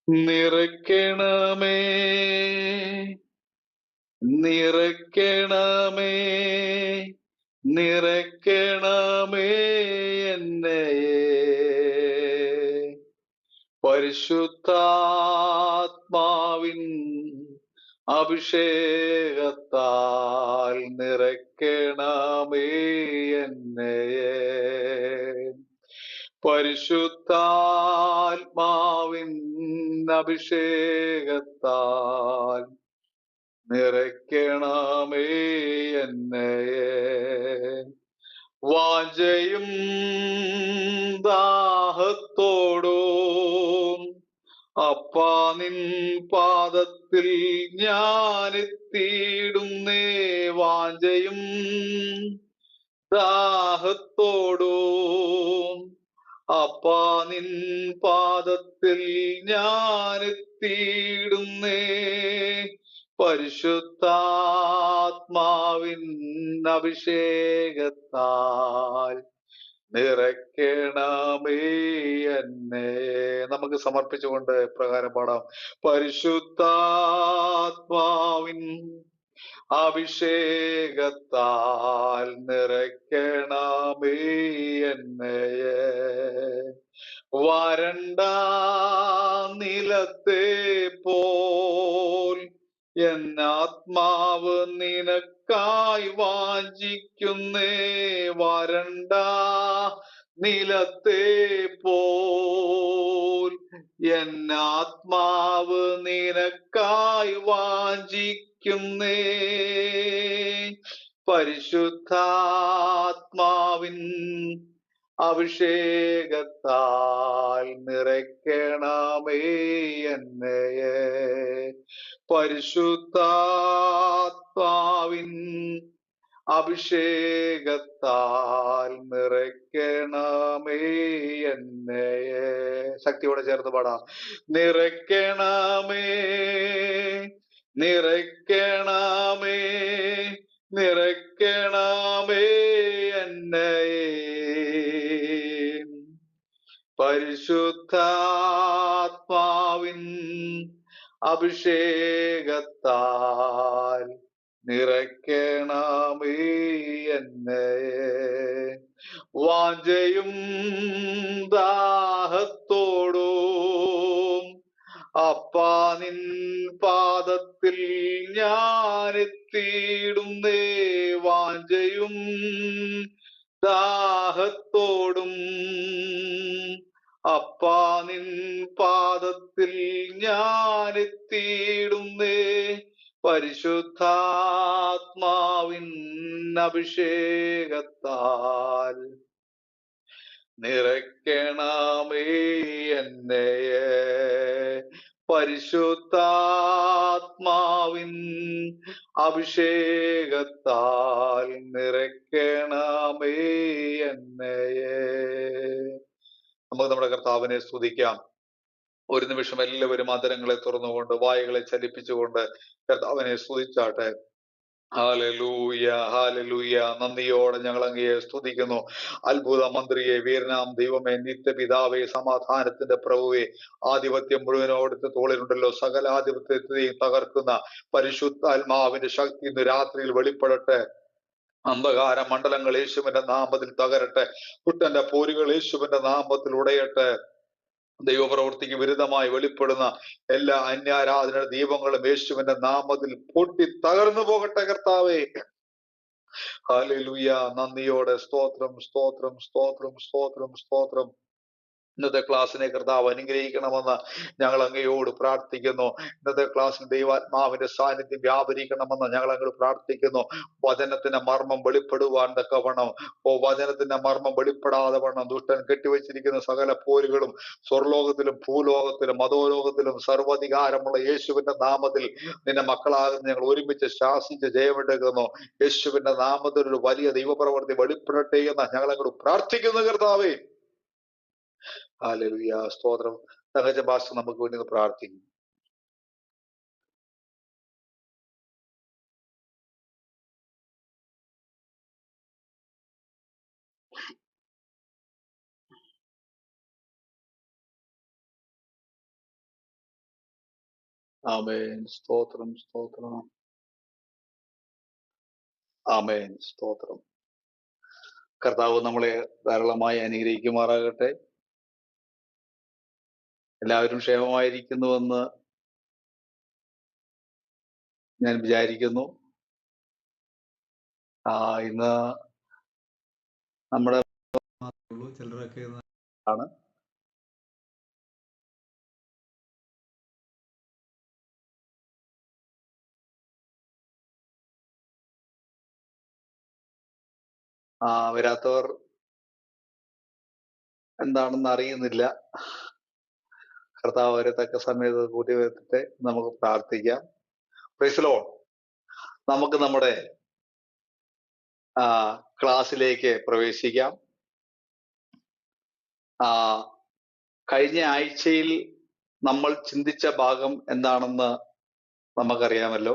നിറയ്ക്കണമേ, നിറയ്ക്കണമേ, നിറയ്ക്കണമേ എന്നെയേ. പരിശുദ്ധാത്മാവിൻ അഭിഷേകത്താൽ നിറയ്ക്കണമേ എന്നെയേ. പരിശുദ്ധാത്മാവിൻ അഭിഷേകത്താൽ നിറയ്ക്കണമേ എന്നെയേ. വാഞ്ചയും ദാഹത്തോടും അപ്പാ നിൻ പാദത്തിൽ ഞാനെത്തിയിടുന്നേ. വാഞ്ചയും ദാഹത്തോടും അപ്പാ നിൻ പാദത്തിൽ ഞാനെത്തിയിടുന്നേ. പരിശുദ്ധാത്മാവിൻ അഭിഷേകത്താൽ നിറയ്ക്കണമേ എന്നെ. നമുക്ക് സമർപ്പിച്ചുകൊണ്ട് പ്രകാരം പാടാം. പരിശുദ്ധാത്മാവിൻ അഭിഷേകത്താൽ നിറയ്ക്കണമേ എന്നെയേ. വരണ്ട നിലത്തെ പോൽ എന്നാത്മാവ് നിനക്കായി വാഞ്ചിക്കുന്നേ. വരണ്ട നിലത്തെ പോൽ എന്നാത്മാവ് നിനക്കായി വാഞ്ചിക്കുന്നേ. പരിശുദ്ധാത്മാവിൻ അഭിഷേകത്താൽ നിറയ്ക്കണമേ എന്നെയേ. പരിശുദ്ധാത്മാവിൻ അഭിഷേകത്താൽ നിറയ്ക്കണമേ എന്നെയേ. ശക്തിയോടെ ചേർത്ത് പാടാം. നിറയ്ക്കണമേ, നിറയ്ക്കണമേ, നിറയ്ക്കണമേ എന്നെയേ. പരിശുദ്ധാത്മാവിൻ അഭിഷേകത്താൽ നിറയ്ക്കണമേ എന്നെയേ. വാഞ്ചയും ദാഹത്തോടും അപ്പാ നിൻ പാദത്തിൽ ഞാനെത്തിയിടുന്നേ. വാഞ്ചയും ദാഹത്തോടും അപ്പാ നിൻ പാദത്തിൽ ഞാനെത്തിയിടുന്നേ. പരിശുദ്ധാത്മാവിൻ അഭിഷേകത്താൽ നിറയ്ക്കണമേ എന്നെയേ. പരിശുദ്ധാത്മാവിൻ അഭിഷേകത്താൽ നിറയ്ക്കണമേ എന്നെയേ. നമുക്ക് നമ്മുടെ കർത്താവിനെ സ്തുതിക്കാം. ഒരു നിമിഷം എല്ലാവരും ആദരങ്ങളെ തുറന്നുകൊണ്ട് വായുകളെ ചലിപ്പിച്ചുകൊണ്ട് കർത്താവിനെ സ്തുതിച്ചാട്ടെ. Hallelujah, hallelujah. നന്ദിയോടെ ഞങ്ങൾ അങ്ങയെ സ്തുതിക്കുന്നു. അത്ഭുത മന്ത്രിയെ, വീരനാം ദൈവമേ, നിത്യപിതാവേ, സമാധാനത്തിന്റെ പ്രഭുവേ, ആധിപത്യം മുഴുവനോടുത്ത് തോളിലുണ്ടല്ലോ. സകല ആധിപത്യത്തെയും തകർക്കുന്ന പരിശുദ്ധാത്മാവിന്റെ ശക്തി ഇന്ന് രാത്രിയിൽ വെളിപ്പെടട്ടെ. അന്ധകാര മണ്ഡലങ്ങൾ യേശുവിന്റെ നാമത്തിൽ തകരട്ടെ. കുട്ടന്റെ പോരുകൾ യേശുവിന്റെ നാമത്തിൽ ഉടയട്ടെ. ദൈവപ്രവൃത്തിക്ക് വിരുദ്ധമായി വെളിപ്പെടുന്ന എല്ലാ അന്യാരാധന ദീപങ്ങളും യേശുവിന്റെ നാമത്തിൽ പൊട്ടി തകർന്നു പോകട്ടെ കർത്താവേ. ഹല്ലേലൂയ. നന്ദിയോടെ സ്തോത്രം, സ്തോത്രം, സ്തോത്രം, സ്തോത്രം, സ്തോത്രം. ഇന്നത്തെ ക്ലാസ്സിനെ കർത്താവ് അനുഗ്രഹിക്കണമെന്ന് ഞങ്ങൾ അങ്ങയോട് പ്രാർത്ഥിക്കുന്നു. ഇന്നത്തെ ക്ലാസ്സിൽ ദൈവാത്മാവിന്റെ സാന്നിധ്യം വ്യാപരിക്കണമെന്ന് ഞങ്ങൾ അങ്ങോട് പ്രാർത്ഥിക്കുന്നു. വചനത്തിന്റെ മർമ്മം വെളിപ്പെടുവാൻ തക്കവണ്ണം, വചനത്തിന്റെ മർമ്മം വെളിപ്പെടാതെ വണ്ണം ദുഷ്ടൻ കെട്ടിവെച്ചിരിക്കുന്ന സകല പോരുകളും സ്വർലോകത്തിലും ഭൂലോകത്തിലും മതോലോകത്തിലും സർവ്വാധികാരമുള്ള യേശുവിന്റെ നാമത്തിൽ നിന്റെ മക്കളാകുന്ന ഞങ്ങൾ ഒരുമിച്ച് ശാസിച്ച് ജയമെടുക്കുന്നു. യേശുവിന്റെ നാമത്തിൽ ഒരു വലിയ ദൈവപ്രവൃത്തി വെളിപ്പെടട്ടെ എന്ന് ഞങ്ങൾ അങ്ങോട് പ്രാർത്ഥിക്കുന്നു കർത്താവേ. ഹല്ലേലൂയ. സ്തോത്രം. തങ്കച്ച പാസ്റ്റർ നമുക്ക് വേണ്ടി പ്രാർത്ഥിക്കും. ആമേൻ. സ്തോത്രം, സ്തോത്രം. ആമേൻ. സ്തോത്രം. കർത്താവ് നമ്മളെ ധാരാളമായി അനുഗ്രഹിക്കുമാറാകട്ടെ. എല്ലാവരും ക്ഷേമമായിരിക്കുന്നുവെന്ന് ഞാൻ വിചാരിക്കുന്നു. ഇന്ന് നമ്മുടെ ചിലരൊക്കെ ആണ്. വരാത്തവർ എന്താണെന്ന് അറിയുന്നില്ല. കർത്താവ് അവരെ തക്ക സമയത്ത് കൂട്ടി വരുത്തട്ടെ. നമുക്ക് പ്രാർത്ഥിക്കാം. Praise the Lord. നമുക്ക് നമ്മുടെ ക്ലാസ്സിലേക്ക് പ്രവേശിക്കാം. കഴിഞ്ഞ ആഴ്ചയിൽ നമ്മൾ ചിന്തിച്ച ഭാഗം എന്താണെന്ന് നമുക്കറിയാമല്ലോ.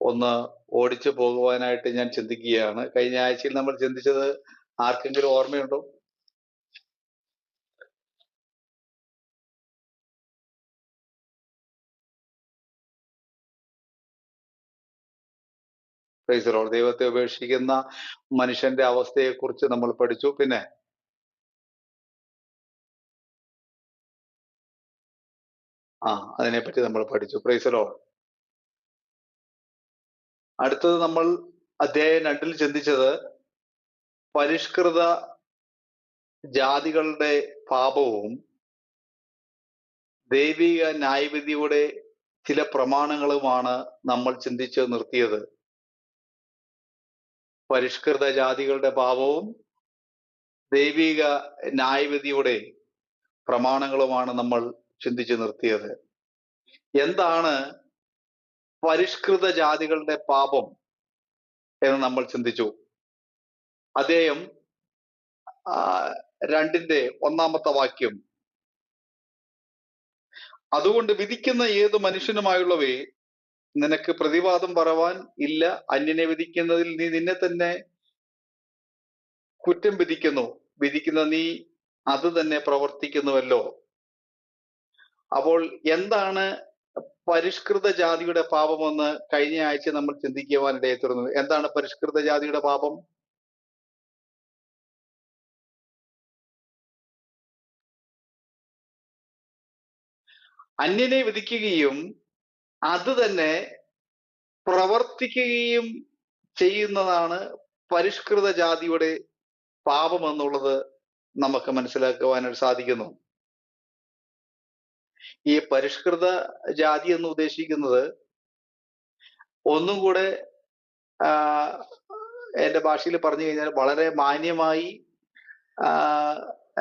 ഒന്ന് ഓടിച്ചു പോകുവാനായിട്ട് ഞാൻ ചിന്തിക്കുകയാണ്. കഴിഞ്ഞ ആഴ്ചയിൽ നമ്മൾ ചിന്തിച്ചത് ആർക്കെങ്കിലും ഓർമ്മയുണ്ടോ? Praise the Lord. ദൈവത്തെ ഉപേക്ഷിക്കുന്ന മനുഷ്യന്റെ അവസ്ഥയെക്കുറിച്ച് നമ്മൾ പഠിച്ചു. പിന്നെ അതിനെപ്പറ്റി നമ്മൾ പഠിച്ചു. Praise the Lord. അടുത്തത് നമ്മൾ അധ്യായം 2 ചിന്തിച്ചത് പരിഷ്കൃത ജാതികളുടെ പാപവും ദൈവിക ന്യായവിധിയുടെ ചില പ്രമാണങ്ങളുമാണ് നമ്മൾ ചിന്തിച്ച് നിർത്തിയത്. പരിഷ്കൃത ജാതികളുടെ പാപവും ദൈവിക ന്യായവിധിയുടെ പ്രമാണങ്ങളുമാണ് നമ്മൾ ചിന്തിച്ച് നിർത്തിയത്. എന്താണ് പരിഷ്കൃത ജാതികളുടെ പാപം എന്ന് നമ്മൾ ചിന്തിച്ചു. അധ്യായം 2:1 വാക്യം. അതുകൊണ്ട് വിധിക്കുന്ന ഏതു മനുഷ്യനുമായുള്ളവേ നിനക്ക് പ്രതിവാദം പറവാൻ ഇല്ല. അന്യനെ വിധിക്കുന്നതിൽ നീ നിന്നെ തന്നെ കുറ്റം വിധിക്കുന്ന നീ അത് തന്നെ പ്രവർത്തിക്കുന്നുവല്ലോ. അപ്പോൾ എന്താണ് പരിഷ്കൃത ജാതിയുടെ പാപമെന്ന് കഴിഞ്ഞ ആഴ്ച നമ്മൾ ചിന്തിക്കുവാനിടയെ തീർന്നത്. എന്താണ് പരിഷ്കൃത ജാതിയുടെ പാപം? അന്യനെ വിധിക്കുകയും അത് തന്നെ പ്രവർത്തിക്കുകയും ചെയ്യുന്നതാണ് പരിഷ്കൃത ജാതിയുടെ പാപം എന്നുള്ളത് നമുക്ക് മനസ്സിലാക്കുവാനായിട്ട് സാധിക്കുന്നു. ഈ പരിഷ്കൃത ജാതി എന്ന് ഉദ്ദേശിക്കുന്നത് ഒന്നും കൂടെ എൻ്റെ ഭാഷയിൽ പറഞ്ഞു കഴിഞ്ഞാൽ വളരെ മാന്യമായി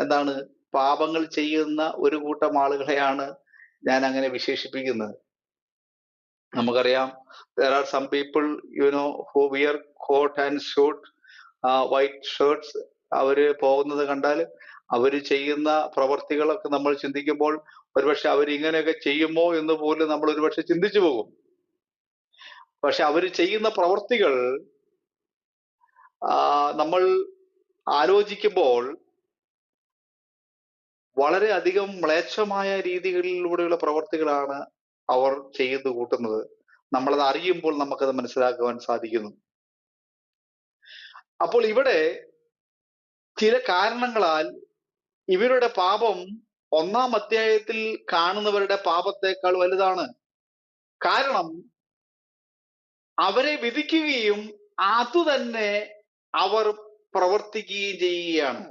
എന്താണ് പാപങ്ങൾ ചെയ്യുന്ന ഒരു കൂട്ടം ആളുകളെയാണ് ഞാൻ അങ്ങനെ വിശേഷിപ്പിക്കുന്നത്. നമുക്കറിയാം, there are some people who wear coat and suit, white shirts. അവര് പോകുന്നത് കണ്ടാൽ അവര് ചെയ്യുന്ന പ്രവർത്തികളൊക്കെ നമ്മൾ ചിന്തിക്കുമ്പോൾ ഒരുപക്ഷെ അവരിങ്ങനെയൊക്കെ ചെയ്യുമോ എന്ന് പോലും നമ്മൾ ഒരുപക്ഷെ ചിന്തിച്ചു പോകും. പക്ഷെ അവര് ചെയ്യുന്ന പ്രവർത്തികൾ നമ്മൾ ആലോചിക്കുമ്പോൾ വളരെയധികം മ്ലേച്ഛമായ രീതികളിലൂടെയുള്ള പ്രവർത്തികളാണ് അവർ ചെയ്തു കൂട്ടുന്നത്. നമ്മളത് അറിയുമ്പോൾ നമുക്കത് മനസ്സിലാക്കുവാൻ സാധിക്കുന്നു. അപ്പോൾ ഇവിടെ ചില കാരണങ്ങളാൽ ഇവരുടെ പാപം 1-ാം അധ്യായത്തിൽ കാണുന്നവരുടെ പാപത്തെക്കാൾ വലുതാണ്. കാരണം അവരെ വിധിക്കുകയും അതുതന്നെ അവർ പ്രവർത്തിക്കുകയും ചെയ്യുകയാണ്.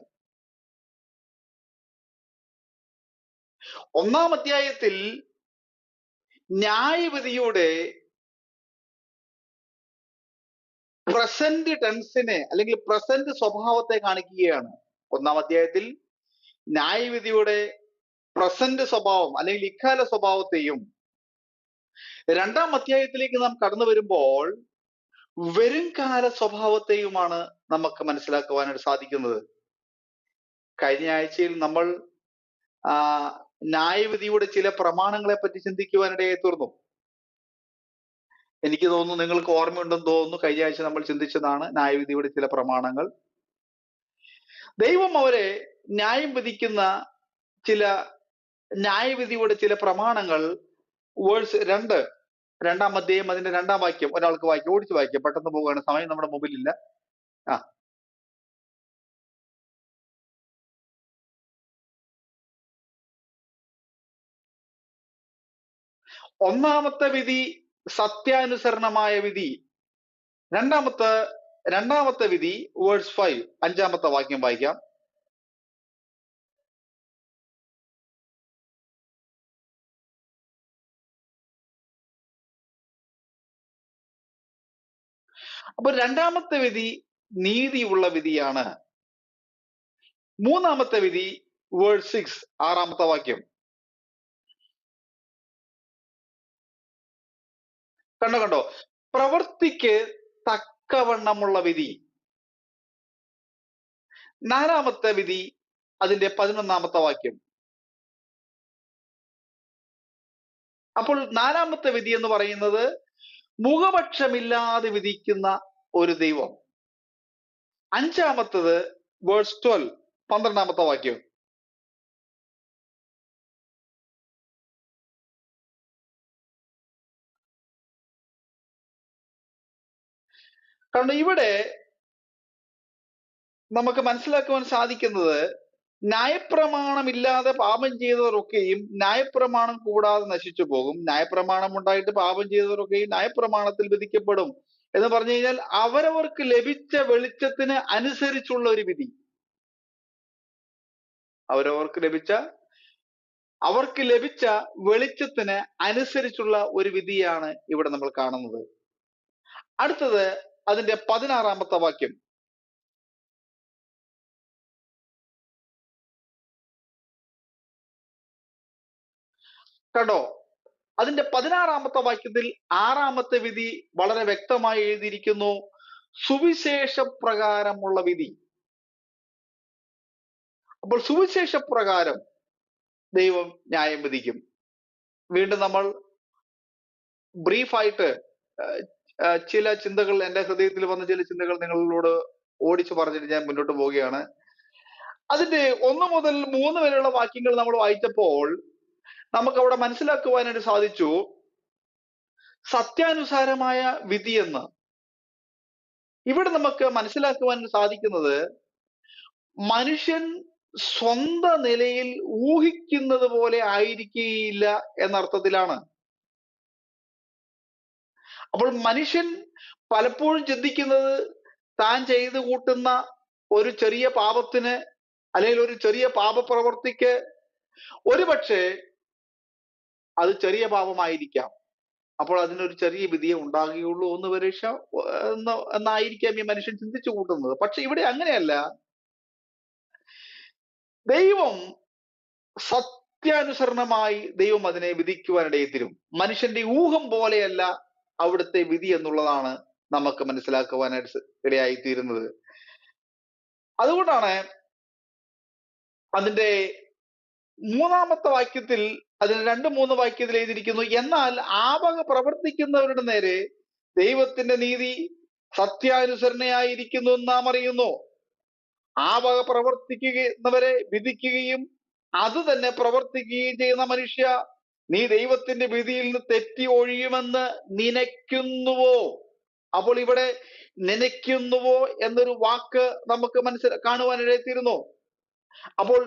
1-ാം അധ്യായത്തിൽ ന്യായവിധിയുടെ പ്രസന്റ് ടെൻസിനെ അല്ലെങ്കിൽ പ്രസന്റ് സ്വഭാവത്തെ കാണിക്കുകയാണ്. 1-ാം അധ്യായത്തിൽ ന്യായവിധിയുടെ പ്രസന്റ് സ്വഭാവം അല്ലെങ്കിൽ ഇക്കാല സ്വഭാവത്തെയും 2-ാം അധ്യായത്തിലേക്ക് നാം കടന്നു വരുമ്പോൾ വരുംകാല സ്വഭാവത്തെയുമാണ് നമുക്ക് മനസ്സിലാക്കുവാനായിട്ട് സാധിക്കുന്നത്. കഴിഞ്ഞ ആഴ്ചയിൽ നമ്മൾ ന്യായവിധിയുടെ ചില പ്രമാണങ്ങളെ പറ്റി ചിന്തിക്കുവാനിടയെ തീർന്നു. എനിക്ക് തോന്നുന്നു നിങ്ങൾക്ക് ഓർമ്മയുണ്ടെന്ന് തോന്നുന്നു. കഴിഞ്ഞ ആഴ്ച നമ്മൾ ചിന്തിച്ചതാണ് ന്യായവിധിയുടെ ചില പ്രമാണങ്ങൾ. ദൈവം അവരെ ന്യായം വിധിക്കുന്ന ചില ന്യായവിധിയുടെ ചില പ്രമാണങ്ങൾ വേഴ്സ് 2, 2-ാം അധ്യായം അതിന്റെ 2-ാം വാക്യം ഒരാൾക്ക് വായിക്കാം, ഓടിച്ച് വായിക്കാം, പെട്ടെന്ന് പോവുകയാണ്, സമയം നമ്മുടെ മുമ്പിലില്ല. ആ, ഒന്നാമത്തെ വിധി സത്യാനുസരണമായ വിധി. രണ്ടാമത്തെ വിധി വേഴ്സ് 5, 5-ാമത്തെ വാക്യം വായിക്കാം. അപ്പൊ രണ്ടാമത്തെ വിധി നീതിയുള്ള വിധിയാണ്. മൂന്നാമത്തെ വിധി വേഴ്സ് 6, 6-ാമത്തെ വാക്യം. കണ്ടോ, പ്രവൃത്തിക്ക് തക്കവണ്ണമുള്ള വിധി. നാലാമത്തെ വിധി അതിന്റെ 11-ാമത്തെ വാക്യം. അപ്പോൾ നാലാമത്തെ വിധി എന്ന് പറയുന്നത് മുഖപക്ഷമില്ലാതെ വിധിക്കുന്ന ഒരു ദൈവം. അഞ്ചാമത്തത് വേഴ്സ് 12, 12-ാമത്തെ വാക്യം. കാരണം ഇവിടെ നമുക്ക് മനസ്സിലാക്കുവാൻ സാധിക്കുന്നത്, ന്യായപ്രമാണമില്ലാതെ പാപം ചെയ്തവരൊക്കെയും ന്യായപ്രമാണം കൂടാതെ നശിച്ചു പോകും, ന്യായപ്രമാണം ഉണ്ടായിട്ട് പാപം ചെയ്തവരൊക്കെയും ന്യായപ്രമാണത്തിൽ വിധിക്കപ്പെടും എന്ന് പറഞ്ഞു കഴിഞ്ഞാൽ അവരവർക്ക് ലഭിച്ച വെളിച്ചത്തിന് അനുസരിച്ചുള്ള ഒരു വിധി. അവർക്ക് ലഭിച്ച വെളിച്ചത്തിന് അനുസരിച്ചുള്ള ഒരു വിധിയാണ് ഇവിടെ നമ്മൾ കാണുന്നത്. അടുത്തത് അതിന്റെ 16-ാമത്തെ വാക്യം. കണ്ടോ, അതിന്റെ 16-ാമത്തെ വാക്യത്തിൽ 6-ാമത്തെ വിധി വളരെ വ്യക്തമായി എഴുതിയിരിക്കുന്നു, സുവിശേഷ പ്രകാരമുള്ള വിധി. അപ്പോൾ സുവിശേഷ പ്രകാരം ദൈവം ന്യായം വിധിക്കും. വീണ്ടും നമ്മൾ ബ്രീഫായിട്ട് ചില ചിന്തകൾ, എന്റെ ഹൃദയത്തിൽ വന്ന ചില ചിന്തകൾ നിങ്ങളോട് ഓടിച്ചു പറഞ്ഞിട്ട് ഞാൻ മുന്നോട്ട് പോവുകയാണ്. അതിന്റെ 1 മുതൽ 3 വരെയുള്ള വാക്യങ്ങൾ നമ്മൾ വായിച്ചപ്പോൾ നമുക്ക് അവിടെ മനസ്സിലാക്കുവാനായിട്ട് സാധിച്ചു, സത്യാനുസാരമായ വിധി എന്ന്. ഇവിടെ നമുക്ക് മനസ്സിലാക്കുവാൻ സാധിക്കുന്നത്, മനുഷ്യൻ സ്വന്തം നിലയിൽ ഊഹിക്കുന്നത് പോലെ ആയിരിക്കുകയില്ല എന്നർത്ഥത്തിലാണ്. അപ്പോൾ മനുഷ്യൻ പലപ്പോഴും ചിന്തിക്കുന്നത്, താൻ ചെയ്തു കൂട്ടുന്ന ഒരു ചെറിയ പാപത്തിന് അല്ലെങ്കിൽ ഒരു ചെറിയ പാപപ്രവർത്തിക്ക് ഒരുപക്ഷെ അത് ചെറിയ പാപമായിരിക്കാം, അപ്പോൾ അതിനൊരു ചെറിയ വിധിയെ ഉണ്ടാകുകയുള്ളൂ എന്നായിരിക്കാം ഈ മനുഷ്യൻ ചിന്തിച്ചു കൂട്ടുന്നത്. പക്ഷെ ഇവിടെ അങ്ങനെയല്ല. ദൈവം സത്യാനുസരണമായി ദൈവം അതിനെ വിധിക്കുവാനിടയിൽ തരും. മനുഷ്യന്റെ ഊഹം പോലെയല്ല അവിടുത്തെ വിധി എന്നുള്ളതാണ് നമുക്ക് മനസ്സിലാക്കുവാനായിട്ട് ഇടയായിത്തീരുന്നത്. അതുകൊണ്ടാണ് അതിന്റെ 3-ാമത്തെ വാക്യത്തിൽ, അതിന് 2-3 വാക്യത്തിൽ എഴുതിയിരിക്കുന്നു, എന്നാൽ ആ വക പ്രവർത്തിക്കുന്നവരുടെ നേരെ ദൈവത്തിന്റെ നീതി സത്യാനുസരണയായിരിക്കുന്നു എന്ന് നാം അറിയുന്നു. ആ വക പ്രവർത്തിക്കുന്നവരെ വിധിക്കുകയും അത് തന്നെ പ്രവർത്തിക്കുകയും ചെയ്യുന്ന മനുഷ്യ, നീ ദൈവത്തിന്റെ വിധിയിൽ നിന്ന് തെറ്റി ഒഴിയുമെന്ന് നനയ്ക്കുന്നുവോ? അപ്പോൾ ഇവിടെ നനയ്ക്കുന്നുവോ എന്നൊരു വാക്ക് നമുക്ക് കാണുവാനിടയായിത്തീരുന്നു. അപ്പോൾ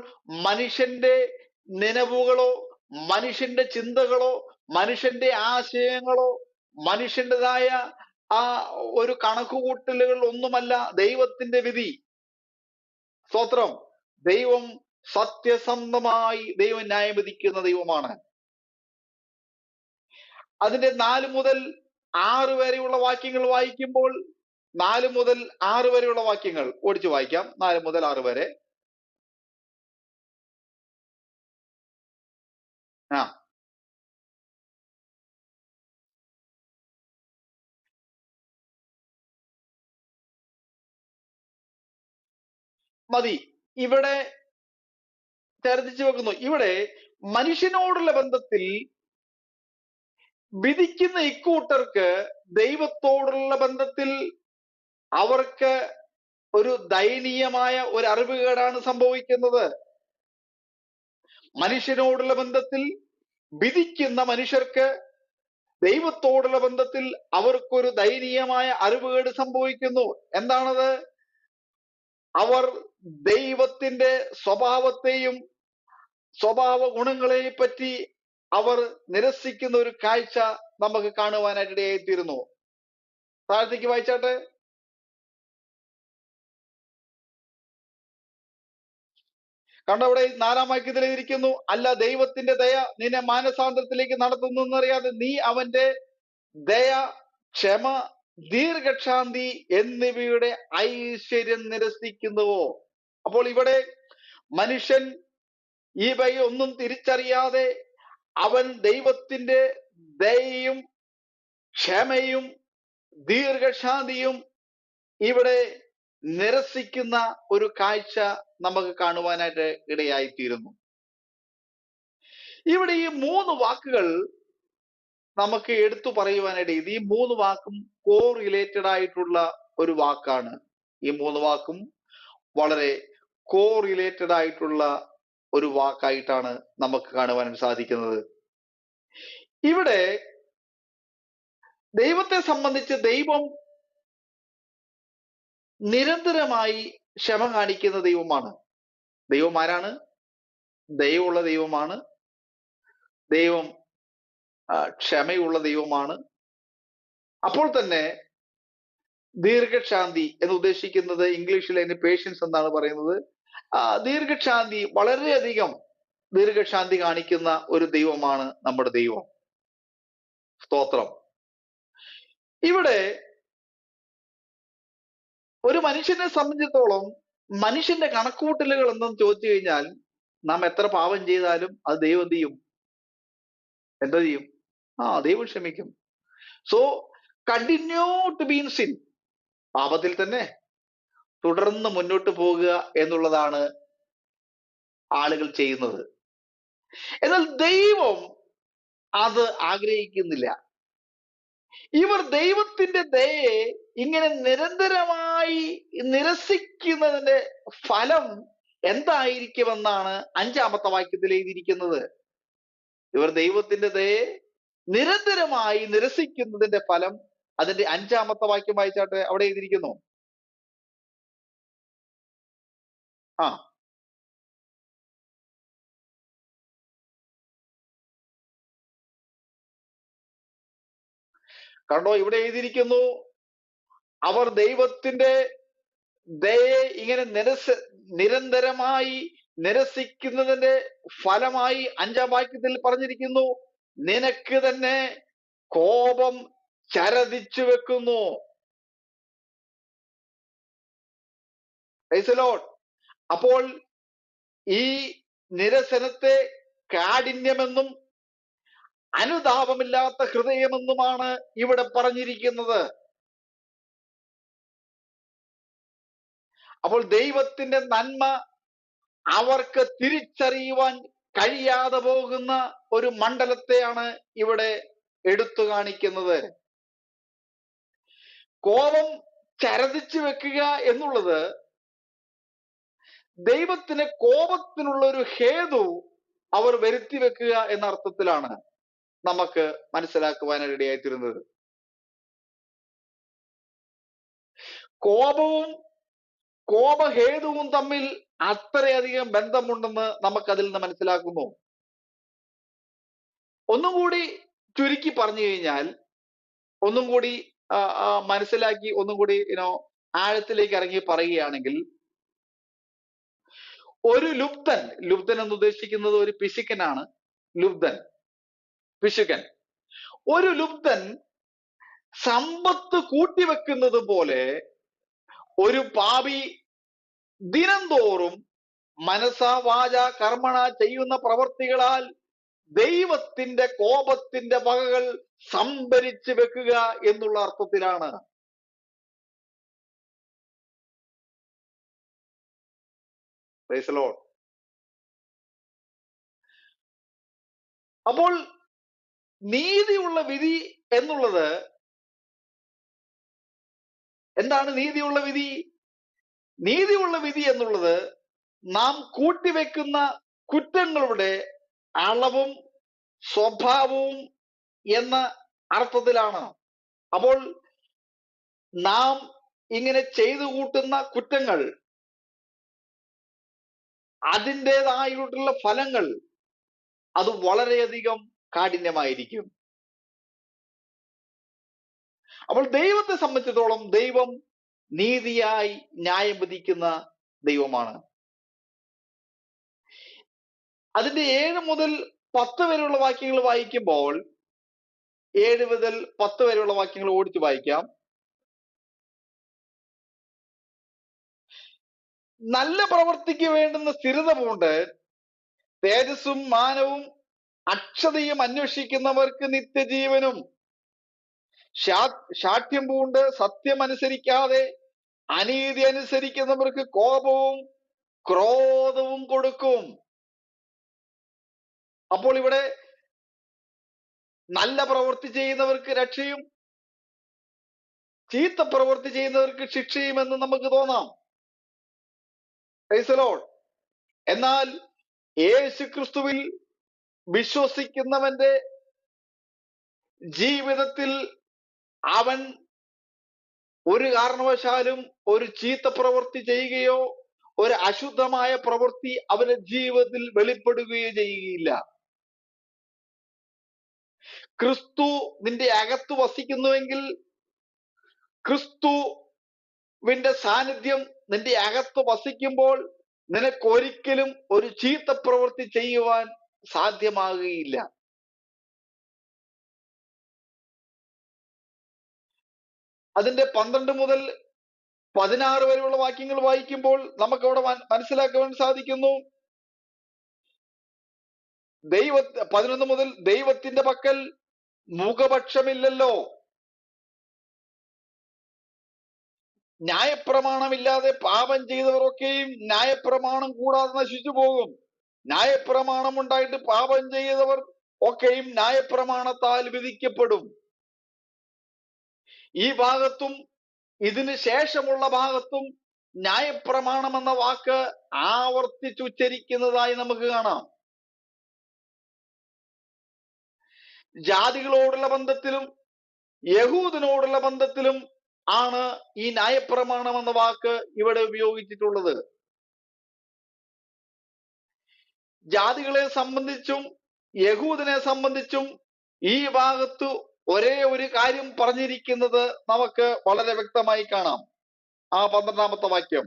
മനുഷ്യന്റെ നനവുകളോ മനുഷ്യന്റെ ചിന്തകളോ മനുഷ്യന്റെ ആശയങ്ങളോ മനുഷ്യൻ്റെതായ ആ ഒരു കണക്കുകൂട്ടലുകൾ ഒന്നുമല്ല ദൈവത്തിന്റെ വിധി. സ്തോത്രം. ദൈവം സത്യസന്ധമായി ദൈവം ന്യായം വിധിക്കുന്ന ദൈവമാണ്. അതിന്റെ 4 മുതൽ 6 വരെയുള്ള വാക്യങ്ങൾ വായിക്കുമ്പോൾ, 4 മുതൽ 6 വരെയുള്ള വാക്യങ്ങൾ ഓടിച്ചു വായിക്കാം. 4 മുതൽ 6 വരെ. മതി. ഇവിടെ ഛർദ്ദിച്ചു വെക്കുന്നു. ഇവിടെ മനുഷ്യനോടുള്ള ബന്ധത്തിൽ വിധിക്കുന്ന ഇക്കൂട്ടർക്ക് ദൈവത്തോടുള്ള ബന്ധത്തിൽ അവർക്ക് ഒരു ദയനീയമായ ഒരു അറിവുകേടാണ് സംഭവിക്കുന്നത്. മനുഷ്യനോടുള്ള ബന്ധത്തിൽ വിധിക്കുന്ന മനുഷ്യർക്ക് ദൈവത്തോടുള്ള ബന്ധത്തിൽ അവർക്കൊരു ദയനീയമായ അറിവുകേട് സംഭവിക്കുന്നു. എന്താണത്? അവർ ദൈവത്തിന്റെ സ്വഭാവത്തെയും സ്വഭാവ ഗുണങ്ങളെ പറ്റി അവർ നിരസിക്കുന്ന ഒരു കാഴ്ച നമുക്ക് കാണുവാനായിട്ട് ഇടയായിത്തീരുന്നു. താഴത്തേക്ക് വായിച്ചാട്ടെ. കാരണം അവിടെ 4-ാം വാക്യത്തിൽ എഴുതിയിരിക്കുന്നു, അല്ല ദൈവത്തിന്റെ ദയ നിന്നെ മാനസാന്തരത്തിലേക്ക് നടത്തുന്നു എന്നറിയാതെ നീ അവന്റെ ദയ, ക്ഷമ, ദീർഘക്ഷാന്തി എന്നിവയുടെ ഐശ്വര്യം നിരസിക്കുന്നുവോ? അപ്പോൾ ഇവിടെ മനുഷ്യൻ ഇവയൊന്നും തിരിച്ചറിയാതെ അവൻ ദൈവത്തിന്റെ ദയയും ക്ഷമയും ദീർഘശാന്തിയും ഇവിടെ നിരസിക്കുന്ന ഒരു കാഴ്ച നമുക്ക് കാണുവാനായിട്ട് ഇടയായിത്തീരുന്നു. ഇവിടെ ഈ 3 വാക്കുകൾ നമുക്ക് എടുത്തു പറയുവാനായിട്ട്, ഈ 3 വാക്കും കോ റിലേറ്റഡ് ആയിട്ടുള്ള ഒരു വാക്കാണ്. ഈ 3 വാക്കും വളരെ കോ റിലേറ്റഡ് ആയിട്ടുള്ള ഒരു വാക്കായിട്ടാണ് നമുക്ക് കാണുവാൻ സാധിക്കുന്നത്. ഇവിടെ ദൈവത്തെ സംബന്ധിച്ച് ദൈവം നിരന്തരമായി ക്ഷമ കാണിക്കുന്ന ദൈവമാണ്. ദൈവം ആരാണ്? ദയവുള്ള ദൈവമാണ്. ദൈവം ക്ഷമയുള്ള ദൈവമാണ്. അപ്പോൾ തന്നെ ദീർഘക്ഷാന്തി എന്ന് ഉദ്ദേശിക്കുന്നത് ഇംഗ്ലീഷിൽ അതിന് പേഷ്യൻസ് എന്നാണ് പറയുന്നത്. ദീർഘക്ഷാന്തി, വളരെയധികം ദീർഘക്ഷാന്തി കാണിക്കുന്ന ഒരു ദൈവമാണ് നമ്മുടെ ദൈവം. സ്തോത്രം. ഇവിടെ ഒരു മനുഷ്യനെ സംബന്ധിച്ചിടത്തോളം മനുഷ്യന്റെ കണക്കുകൂട്ടലുകൾ എന്തെന്ന് ചോദിച്ചു കഴിഞ്ഞാൽ, നാം എത്ര പാപം ചെയ്താലും അത് ദൈവം എന്ത് ചെയ്യും? എന്താ ചെയ്യും? ദൈവം ക്ഷമിക്കും. So continue to be in sin, പാപത്തിൽ തന്നെ തുടർന്ന് മുന്നോട്ട് പോകുക എന്നുള്ളതാണ് ആളുകൾ ചെയ്യുന്നത്. എന്നാൽ ദൈവം അത് ആഗ്രഹിക്കുന്നില്ല. ഇവർ ദൈവത്തിന്റെ ദയയെ ഇങ്ങനെ നിരന്തരമായി നിരസിക്കുന്നതിന്റെ ഫലം എന്തായിരിക്കുമെന്നാണ് 5-ാമത്തെ വാക്യത്തിൽ എഴുതിയിരിക്കുന്നത്. ഇവർ ദൈവത്തിന്റെ ദയയെ നിരന്തരമായി നിരസിക്കുന്നതിന്റെ ഫലം, അതിന്റെ 5-ാമത്തെ വാക്യം വായിച്ചാട്ടെ. അവിടെ എഴുതിയിരിക്കുന്നു. കണ്ടോ, ഇവിടെ എഴുതിയിരിക്കുന്നു, അവർ ദൈവത്തിന്റെ ദയയെ ഇങ്ങനെ നിരന്തരമായി നിരസിക്കുന്നതിന്റെ ഫലമായി 5-ാം വാക്യത്തിൽ പറഞ്ഞിരിക്കുന്നു, നിനക്ക് തന്നെ കോപം ചരതിച്ചു വെക്കുന്നു. അപ്പോൾ ഈ നിരസനത്തെ കാഠിന്യമെന്നും അനുതാപമില്ലാത്ത ഹൃദയമെന്നുമാണ് ഇവിടെ പറഞ്ഞിരിക്കുന്നത്. അപ്പോൾ ദൈവത്തിന്റെ നന്മ അവർക്ക് തിരിച്ചറിയുവാൻ കഴിയാതെ പോകുന്ന ഒരു മണ്ഡലത്തെയാണ് ഇവിടെ എടുത്തു കാണിക്കുന്നത്. കോപം ചരതിച്ചു വെക്കുക എന്നുള്ളത് ദൈവത്തിന് കോപത്തിനുള്ള ഒരു ഹേതു അവർ വരുത്തി വെക്കുക എന്ന അർത്ഥത്തിലാണ് നമുക്ക് മനസ്സിലാക്കുവാനായിട്ട് ഇടയായിത്തീരുന്നത്. കോപവും കോപഹേതുവും തമ്മിൽ അത്രയധികം ബന്ധമുണ്ടെന്ന് നമുക്കതിൽ നിന്ന് മനസ്സിലാക്കുന്നു. ഒന്നും കൂടി ചുരുക്കി പറഞ്ഞു കഴിഞ്ഞാൽ, ഒന്നും കൂടി മനസ്സിലാക്കി, ഒന്നും കൂടി ആഴത്തിലേക്ക് ഇറങ്ങി പറയുകയാണെങ്കിൽ, ഒരു ലുബ്ധൻ എന്ന് ഉദ്ദേശിക്കുന്നത് ഒരു പിശുക്കനാണ്. പിശുക്കൻ. ഒരു ലുബ്ധൻ സമ്പത്ത് കൂട്ടിവെക്കുന്നത് പോലെ ഒരു പാപി ദിനംതോറും മനസാ വാച കർമ്മണ ചെയ്യുന്ന പ്രവർത്തികളാൽ ദൈവത്തിന്റെ കോപത്തിന്റെ വകകൾ സംഭരിച്ചു വെക്കുക എന്നുള്ള അർത്ഥത്തിലാണ്. അപ്പോൾ നീതിയുള്ള വിധി എന്നുള്ളത് എന്താണ്? നീതിയുള്ള വിധി എന്നുള്ളത് നാം കൂട്ടിവെക്കുന്ന കുറ്റങ്ങളുടെ അളവും സ്വഭാവവും എന്ന അർത്ഥത്തിലാണ്. അപ്പോൾ നാം ഇങ്ങനെ ചെയ്തു കൂട്ടുന്ന കുറ്റങ്ങൾ, അതിൻ്റെതായിട്ടുള്ള ഫലങ്ങൾ അത് വളരെയധികം കാഠിന്യമായിരിക്കും. അപ്പോൾ ദൈവത്തെ സംബന്ധിച്ചിടത്തോളം ദൈവം നീതിയായി ന്യായം വിധിക്കുന്ന ദൈവമാണ്. അതിന്റെ 7 മുതൽ 10 വരെയുള്ള വാക്യങ്ങൾ വായിക്കുമ്പോൾ, 7 മുതൽ 10 വരെയുള്ള വാക്യങ്ങൾ ഓടിച്ചു വായിക്കാം. നല്ല പ്രവൃത്തിക്ക് വേണ്ടുന്ന സ്ഥിരത പൂണ്ട് തേജസ്സും മാനവും അക്ഷതയും അന്വേഷിക്കുന്നവർക്ക് നിത്യജീവനും, ശാഠ്യം പൂണ്ട് സത്യം അനുസരിക്കാതെ അനീതി അനുസരിക്കുന്നവർക്ക് കോപവും ക്രോധവും കൊടുക്കും. അപ്പോൾ ഇവിടെ നല്ല പ്രവൃത്തി ചെയ്യുന്നവർക്ക് രക്ഷയും ചീത്ത പ്രവൃത്തി ചെയ്യുന്നവർക്ക് ശിക്ഷയും എന്ന് നമുക്ക് തോന്നാം. Praise the Lord. എന്നാൽ യേശു ക്രിസ്തുവിൽ വിശ്വസിക്കുന്നവന്റെ ജീവിതത്തിൽ അവൻ ഒരു കാരണവശാലും ഒരു ചീത്ത പ്രവൃത്തി ചെയ്യുകയോ ഒരു അശുദ്ധമായ പ്രവൃത്തി അവന്റെ ജീവിതത്തിൽ വെളിപ്പെടുകയോ ചെയ്യുകയില്ല. ക്രിസ്തു നിന്റെ അകത്ത് വസിക്കുന്നുവെങ്കിൽ, ക്രിസ്തുവിന്റെ സാന്നിധ്യം നിന്റെ അകത്ത് വസിക്കുമ്പോൾ നിനക്കൊരിക്കലും ഒരു ചീത്ത പ്രവൃത്തി ചെയ്യുവാൻ സാധ്യമാകുകയില്ല. അതിന്റെ 12 മുതൽ 16 വരെയുള്ള വാക്യങ്ങൾ വായിക്കുമ്പോൾ നമുക്ക് അവിടെ മനസ്സിലാക്കുവാൻ സാധിക്കുന്നു. 11 മുതൽ ദൈവത്തിന്റെ പക്കൽ മുഖപക്ഷമില്ലല്ലോ, ന്യായപ്രമാണമില്ലാതെ പാപം ചെയ്തവരൊക്കെയും ന്യായപ്രമാണം കൂടാതെ നശിച്ചു പോകും. ന്യായപ്രമാണം ഉണ്ടായിട്ട് പാപം ചെയ്തവർ ഒക്കെയും ന്യായപ്രമാണത്താൽ വിധിക്കപ്പെടും. ഈ ഭാഗത്തും ഇതിന് ശേഷമുള്ള ഭാഗത്തും ന്യായപ്രമാണം എന്ന വാക്ക് ആവർത്തിച്ചുച്ചരിക്കുന്നതായി നമുക്ക് കാണാം. ജാതികളോടുള്ള ബന്ധത്തിലും യഹൂദനോടുള്ള ബന്ധത്തിലും ആണ് ഈ ന്യായപ്രമാണം എന്ന വാക്ക് ഇവിടെ ഉപയോഗിച്ചിട്ടുള്ളത്. ജാതികളെ സംബന്ധിച്ചും യഹൂദനെ സംബന്ധിച്ചും ഈ ഭാഗത്ത് ഒരേ ഒരു കാര്യം പറഞ്ഞിരിക്കുന്നത് നമുക്ക് വളരെ വ്യക്തമായി കാണാം. ആ 12-ാമത്തെ വാക്യം,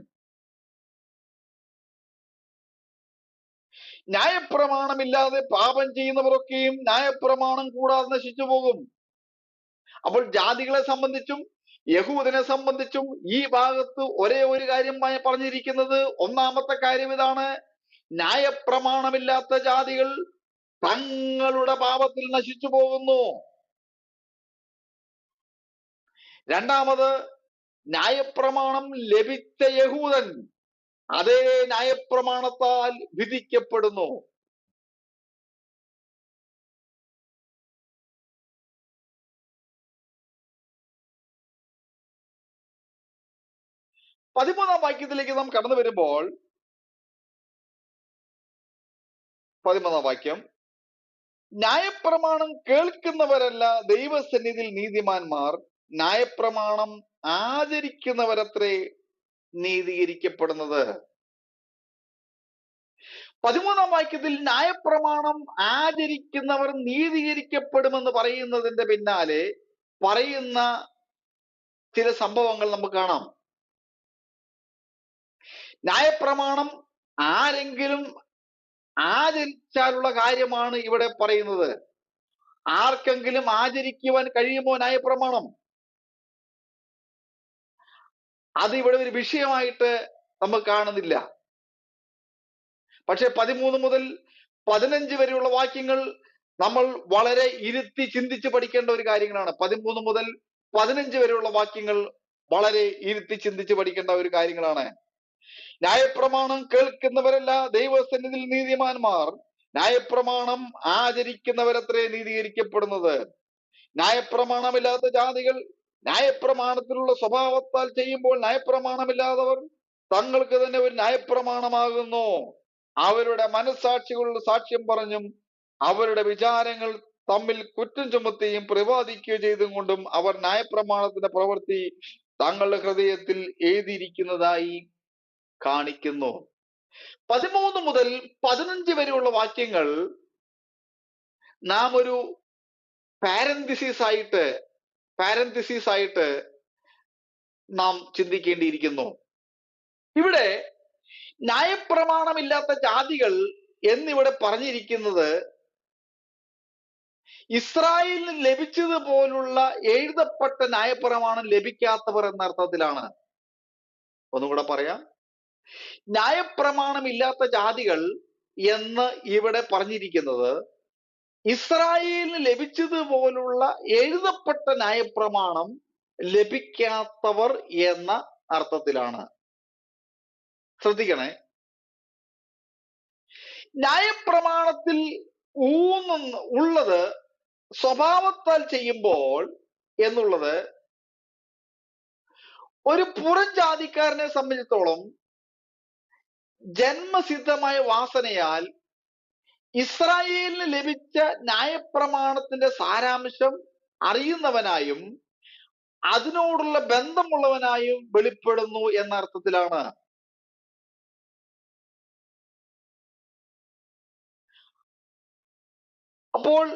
ന്യായപ്രമാണമില്ലാതെ പാപം ചെയ്യുന്നവരൊക്കെയും ന്യായപ്രമാണം കൂടാതെ നശിച്ചു പോകും. അപ്പോൾ ജാതികളെ സംബന്ധിച്ചും യഹൂദനെ സംബന്ധിച്ചും ഈ ഭാഗത്ത് ഒരേ ഒരു കാര്യം പറഞ്ഞിരിക്കുന്നത്, ഒന്നാമത്തെ കാര്യം ഇതാണ്: ന്യായപ്രമാണമില്ലാത്ത ജാതികൾ തങ്ങളുടെ പാപത്തിൽ നശിച്ചു പോകുന്നു. രണ്ടാമത്, ന്യായപ്രമാണം ലഭിച്ച യഹൂദൻ അതേ ന്യായപ്രമാണത്താൽ വിധിക്കപ്പെടുന്നു. പതിമൂന്നാം വാക്യത്തിലേക്ക് നാം കടന്നു വരുമ്പോൾ, 13-ാം വാക്യം, ന്യായപ്രമാണം കേൾക്കുന്നവരല്ല ദൈവസന്നിധിയിൽ നീതിമാന്മാർ, ന്യായപ്രമാണം ആചരിക്കുന്നവരത്രേ നീതീകരിക്കപ്പെടുന്നത്. 13-ാം വാക്യത്തിൽ ന്യായപ്രമാണം ആചരിക്കുന്നവർ നീതീകരിക്കപ്പെടുമെന്ന് പറയുന്നതിന്റെ പിന്നാലെ പറയുന്ന ചില സംഭവങ്ങൾ നമുക്ക് കാണാം. ന്യായപ്രമാണം ആരെങ്കിലും ആചരിച്ചാലുള്ള കാര്യമാണ് ഇവിടെ പറയുന്നത്. ആർക്കെങ്കിലും ആചരിക്കുവാൻ കഴിയുമോ ന്യായപ്രമാണം? അത് ഇവിടെ ഒരു വിഷയമായിട്ട് നമുക്ക് കാണുന്നില്ല. പക്ഷെ 13 മുതൽ 15 വരെയുള്ള വാക്യങ്ങൾ നമ്മൾ വളരെ ഇരുത്തി ചിന്തിച്ച് പഠിക്കേണ്ട ഒരു കാര്യങ്ങളാണ്. 13 മുതൽ 15 വരെയുള്ള വാക്യങ്ങൾ വളരെ ഇരുത്തി ചിന്തിച്ച് പഠിക്കേണ്ട ഒരു കാര്യങ്ങളാണ്. ന്യായപ്രമാണം കേൾക്കുന്നവരല്ല ദൈവസന്നിധിയിൽ നീതിമാന്മാർ, ന്യായപ്രമാണം ആചരിക്കുന്നവരത്രേ നീതീകരിക്കപ്പെടുന്നത്. ന്യായപ്രമാണമില്ലാത്ത ജാതികൾ ന്യായപ്രമാണത്തിലുള്ള സ്വഭാവത്താൽ ചെയ്യുമ്പോൾ ന്യായപ്രമാണമില്ലാത്തവർ തങ്ങൾക്ക് തന്നെ ഒരു ന്യായപ്രമാണമാകുന്നു. അവരുടെ മനസ്സാക്ഷികളുടെ സാക്ഷ്യം പറഞ്ഞും അവരുടെ വിചാരങ്ങൾ തമ്മിൽ കുറ്റം ചുമത്തുകയും പ്രതിപാദിക്കുകയോ ചെയ്തും കൊണ്ടും അവർ ന്യായപ്രമാണത്തിന്റെ പ്രവൃത്തി തങ്ങളുടെ ഹൃദയത്തിൽ എഴുതിയിരിക്കുന്നതായി കാണിക്കുന്നു. 13 മുതൽ 15 വരെയുള്ള വാക്യങ്ങൾ നാം ഒരു പാരന്തസിസ് ആയിട്ട് നാം ചിന്തിക്കേണ്ടിയിരിക്കുന്നു. ഇവിടെ ന്യായപ്രമാണമില്ലാത്ത ജാതികൾ എന്നിവിടെ പറഞ്ഞിരിക്കുന്നത് ഇസ്രായേലിന് ലഭിച്ചതുപോലുള്ള എഴുതപ്പെട്ട ന്യായപ്രമാണം ലഭിക്കാത്തവർ എന്ന അർത്ഥത്തിലാണ്. ഒന്നുകൂടെ പറയാം, ന്യായപ്രമാണമില്ലാത്ത ജാതികൾ എന്ന് ഇവിടെ പറഞ്ഞിരിക്കുന്നത് ഇസ്രായേലിന് ലഭിച്ചതുപോലുള്ള എഴുതപ്പെട്ട ന്യായപ്രമാണം ലഭിക്കാത്തവർ എന്ന അർത്ഥത്തിലാണ്. ശ്രദ്ധിക്കണേ, ന്യായപ്രമാണത്തിൽ ഉള്ളത് സ്വഭാവത്താൽ ചെയ്യുമ്പോൾ എന്നുള്ളത് ഒരു പുറം ജാതിക്കാരനെ സംബന്ധിച്ചിടത്തോളം ജന്മസിദ്ധമായ വാസനയാൽ ഇസ്രായേലിന് ലഭിച്ച ന്യായപ്രമാണത്തിന്റെ സാരാംശം അറിയുന്നവനായും അതിനോടുള്ള ബന്ധമുള്ളവനായും വെളിപ്പെടുന്നു എന്ന അർത്ഥത്തിലാണ്. അപ്പോൾ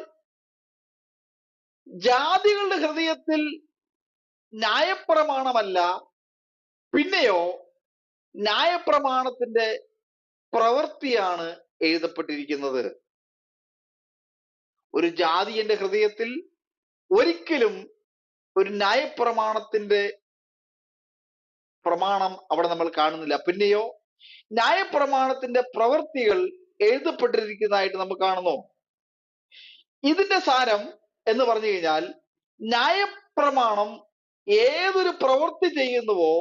ജാതികളുടെ ഹൃദയത്തിൽ ന്യായപ്രമാണമല്ല, പിന്നെയോ ന്യായപ്രമാണത്തിന്റെ പ്രവൃത്തിയാണ് എഴുതപ്പെട്ടിരിക്കുന്നത്. ഒരു ജാതിയുടെ ഹൃദയത്തിൽ ഒരിക്കലും ഒരു ന്യായപ്രമാണത്തിന്റെ പ്രമാണം അവിടെ നമ്മൾ കാണുന്നില്ല, പിന്നെയോ ന്യായപ്രമാണത്തിന്റെ പ്രവൃത്തികൾ എഴുതപ്പെട്ടിരിക്കുന്നതായിട്ട് നമ്മൾ കാണുന്നു. ഇതിന്റെ സാരം എന്ന് പറഞ്ഞു കഴിഞ്ഞാൽ, ന്യായപ്രമാണം ഏതൊരു പ്രവൃത്തി ചെയ്യുന്നുവോ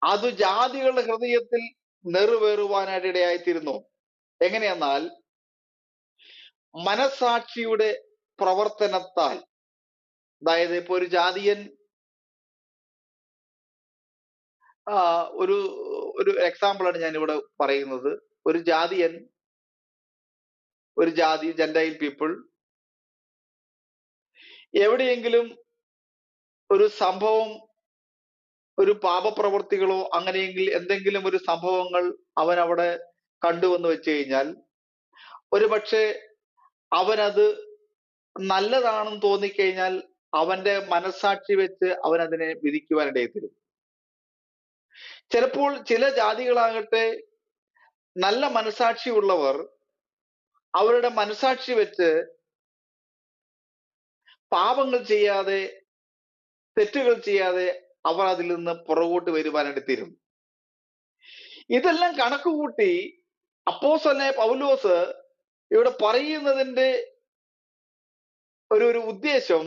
അത് ജാതികളുടെ ഹൃദയത്തിൽ നിറവേറുവാനായിട്ട് ഇടയായിത്തീരുന്നു. എങ്ങനെയെന്നാൽ മനസാക്ഷിയുടെ പ്രവർത്തനത്താൽ. അതായത് ഇപ്പൊ ഒരു ജാതിയൻ ഒരു ഒരു എക്സാമ്പിളാണ് ഞാൻ ഇവിടെ പറയുന്നത്. ഒരു ജാതി ജെന്റൈൽ പീപ്പിൾ എവിടെയെങ്കിലും ഒരു സംഭവം, ഒരു പാപപ്രവൃത്തികളോ അങ്ങനെയെങ്കിൽ എന്തെങ്കിലും ഒരു സംഭവങ്ങൾ അവൻ അവിടെ കണ്ടുവന്ന് വെച്ച് കഴിഞ്ഞാൽ ഒരുപക്ഷെ അവനത് നല്ലതാണെന്ന് തോന്നിക്കഴിഞ്ഞാൽ അവന്റെ മനസാക്ഷി വെച്ച് അവൻ അതിനെ വിധിക്കുവാനിടയെത്തരും. ചിലപ്പോൾ ചില ജാതികളാകട്ടെ നല്ല മനസാക്ഷി ഉള്ളവർ അവരുടെ മനസാക്ഷി വെച്ച് പാപങ്ങൾ ചെയ്യാതെ, തെറ്റുകൾ ചെയ്യാതെ അവർ അതിൽ നിന്ന് പുറകോട്ട് വരുവാനായിട്ട് തീരും. ഇതെല്ലാം കണക്കുകൂട്ടി അപ്പോസ്തലനായ പൗലോസ് ഇവിടെ പറയുന്നതിന്റെ ഒരു ഉദ്ദേശം,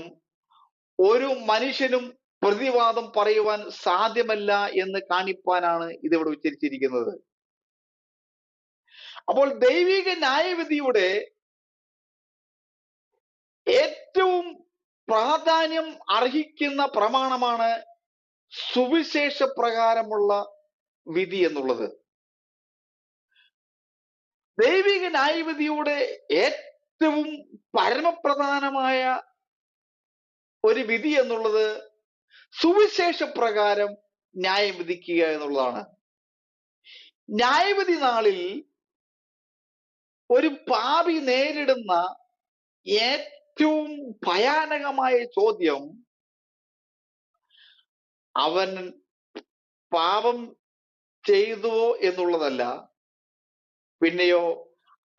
ഒരു മനുഷ്യനും പ്രതിവാദം പറയുവാൻ സാധ്യമല്ല എന്ന് കാണിപ്പാനാണ് ഇതിവിടെ ഉച്ചരിച്ചിരിക്കുന്നത്. അപ്പോൾ ദൈവിക ന്യായവിധിയുടെ ഏറ്റവും പ്രാധാന്യം അർഹിക്കുന്ന പ്രമാണമാണ് സുവിശേഷ പ്രകാരമുള്ള വിധി എന്നുള്ളത്. ദൈവിക ന്യായവിധിയുടെ ഏറ്റവും പരമപ്രധാനമായ ഒരു വിധി എന്നുള്ളത് സുവിശേഷ പ്രകാരം ന്യായം വിധിക്കുക എന്നുള്ളതാണ്. ന്യായവിധി നാളിൽ ഒരു പാപി നേരിടുന്ന ഏറ്റവും ഭയാനകമായ ചോദ്യം അവൻ പാപം ചെയ്തുവോ എന്നുള്ളതല്ല, പിന്നെയോ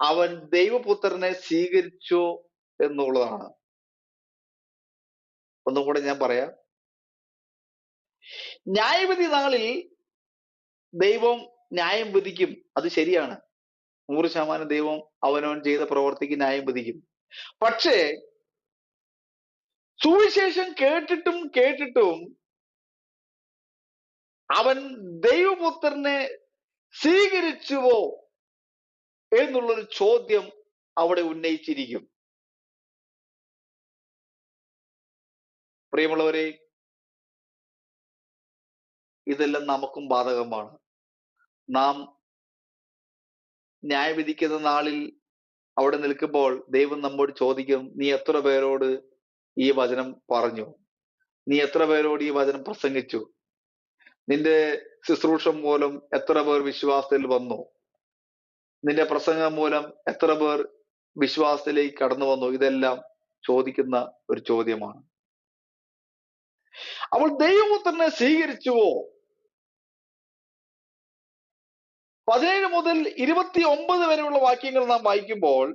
അവൻ ദൈവപുത്രനെ സ്വീകരിച്ചോ എന്നുള്ളതാണ്. ഒന്നും കൂടെ ഞാൻ പറയാം. ന്യായവിധി നാളിൽ ദൈവം ന്യായം വിധിക്കും, അത് ശരിയാണ്. 100% ദൈവം അവനവൻ ചെയ്ത പ്രവർത്തിക്ക് ന്യായം വിധിക്കും. പക്ഷേ സുവിശേഷം കേട്ടിട്ടും അവൻ ദൈവപുത്രനെ സ്വീകരിച്ചുവോ എന്നുള്ളൊരു ചോദ്യം അവിടെ ഉന്നയിച്ചിരിക്കും. പ്രിയമുള്ളവരെ, ഇതെല്ലാം നമുക്കും ബാധകമാണ്. നാം ന്യായവിധിക്കുന്ന നാളിൽ അവിടെ നിൽക്കുമ്പോൾ ദൈവം നമ്മോട് ചോദിക്കും, നീ എത്ര പേരോട് ഈ വചനം പറഞ്ഞു? നീ എത്ര പേരോട് ഈ വചനം പ്രസംഗിച്ചു? നിന്റെ ശുശ്രൂഷ മൂലം എത്ര പേർ വിശ്വാസത്തിൽ വന്നു? നിന്റെ പ്രസംഗം മൂലം എത്ര പേർ വിശ്വാസത്തിലേക്ക് കടന്നു വന്നു? ഇതെല്ലാം ചോദിക്കുന്ന ഒരു ചോദ്യമാണ്. അപ്പോൾ ദൈവപുത്രനെ സ്വീകരിച്ചുവോ? 17 മുതൽ 29 വരെയുള്ള വാക്യങ്ങൾ നാം വായിക്കുമ്പോൾ,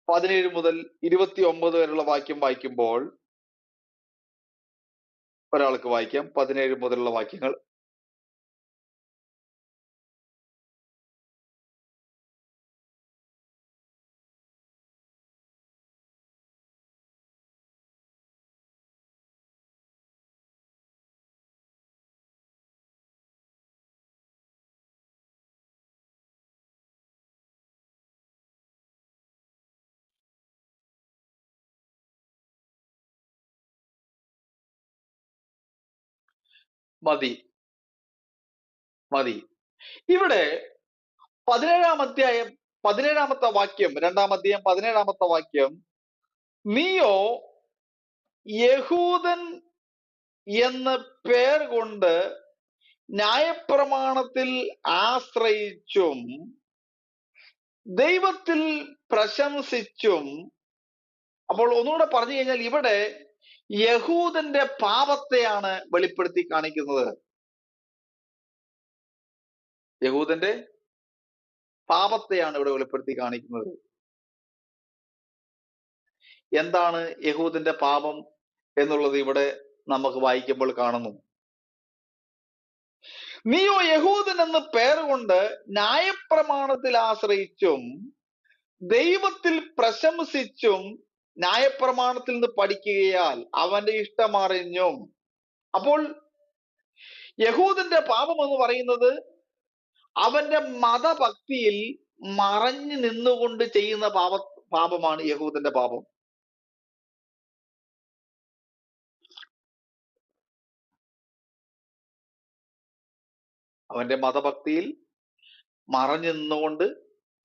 17 മുതൽ 29 വരെയുള്ള വാക്യം വായിക്കുമ്പോൾ ഒരാൾക്ക് വായിക്കാം 17 മുതലുള്ള വാക്യങ്ങൾ. മതി മതി. ഇവിടെ 17-ാം അധ്യായം 17-ാമത്തെ വാക്യം, 2-ാം അധ്യായം 17-ാമത്തെ വാക്യം, നീയോ യഹൂദൻ എന്ന പേർ കൊണ്ട് ന്യായപ്രമാണത്തിൽ ആശ്രയിച്ചും ദൈവത്തിൽ പ്രശംസിച്ചും. അപ്പോൾ ഒന്നുകൂടെ പറഞ്ഞു കഴിഞ്ഞാൽ ഇവിടെ യഹൂദന്റെ പാപത്തെയാണ് വെളിപ്പെടുത്തി കാണിക്കുന്നത്. യഹൂദന്റെ പാപത്തെയാണ് ഇവിടെ വെളിപ്പെടുത്തി കാണിക്കുന്നത്. എന്താണ് യഹൂദന്റെ പാപം എന്നുള്ളത് ഇവിടെ നമുക്ക് വായിക്കുമ്പോൾ കാണുന്നു. നീയോ യഹൂദൻ എന്ന പേരുകൊണ്ട് ന്യായപ്രമാണത്തിൽ ആശ്രയിച്ചും ദൈവത്തിൽ പ്രശംസിച്ചും ന്യായപ്രമാണത്തിൽ നിന്ന് പഠിക്കുകയാൽ അവന്റെ ഇഷ്ടമറിഞ്ഞും. അപ്പോൾ യഹൂദന്റെ പാപം എന്ന് പറയുന്നത് അവന്റെ മതഭക്തിയിൽ മറഞ്ഞു നിന്നുകൊണ്ട് ചെയ്യുന്ന പാപമാണ് യഹൂദന്റെ പാപം. അവന്റെ മതഭക്തിയിൽ മറഞ്ഞു നിന്നുകൊണ്ട്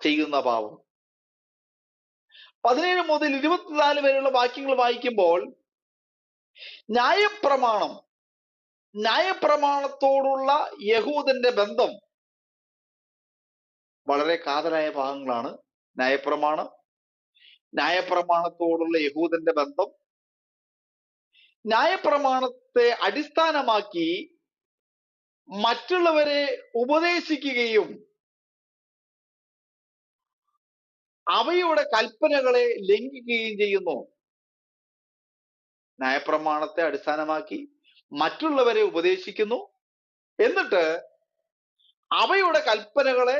ചെയ്യുന്ന പാപം. 17 മുതൽ 24 വരെയുള്ള വാക്യങ്ങൾ വായിക്കുമ്പോൾ ന്യായപ്രമാണത്തോടുള്ള യഹൂദന്റെ ബന്ധം വളരെ കാതലായ ഭാഗങ്ങളാണ്. ന്യായപ്രമാണത്തോടുള്ള യഹൂദന്റെ ബന്ധം, ന്യായപ്രമാണത്തെ അടിസ്ഥാനമാക്കി മറ്റുള്ളവരെ ഉപദേശിക്കുകയും അവയുടെ കൽപ്പനകളെ ലംഘിക്കുകയും ചെയ്യുന്നു. ന്യായപ്രമാണത്തെ അടിസ്ഥാനമാക്കി മറ്റുള്ളവരെ ഉപദേശിക്കുന്നു, എന്നിട്ട് അവയുടെ കൽപ്പനകളെ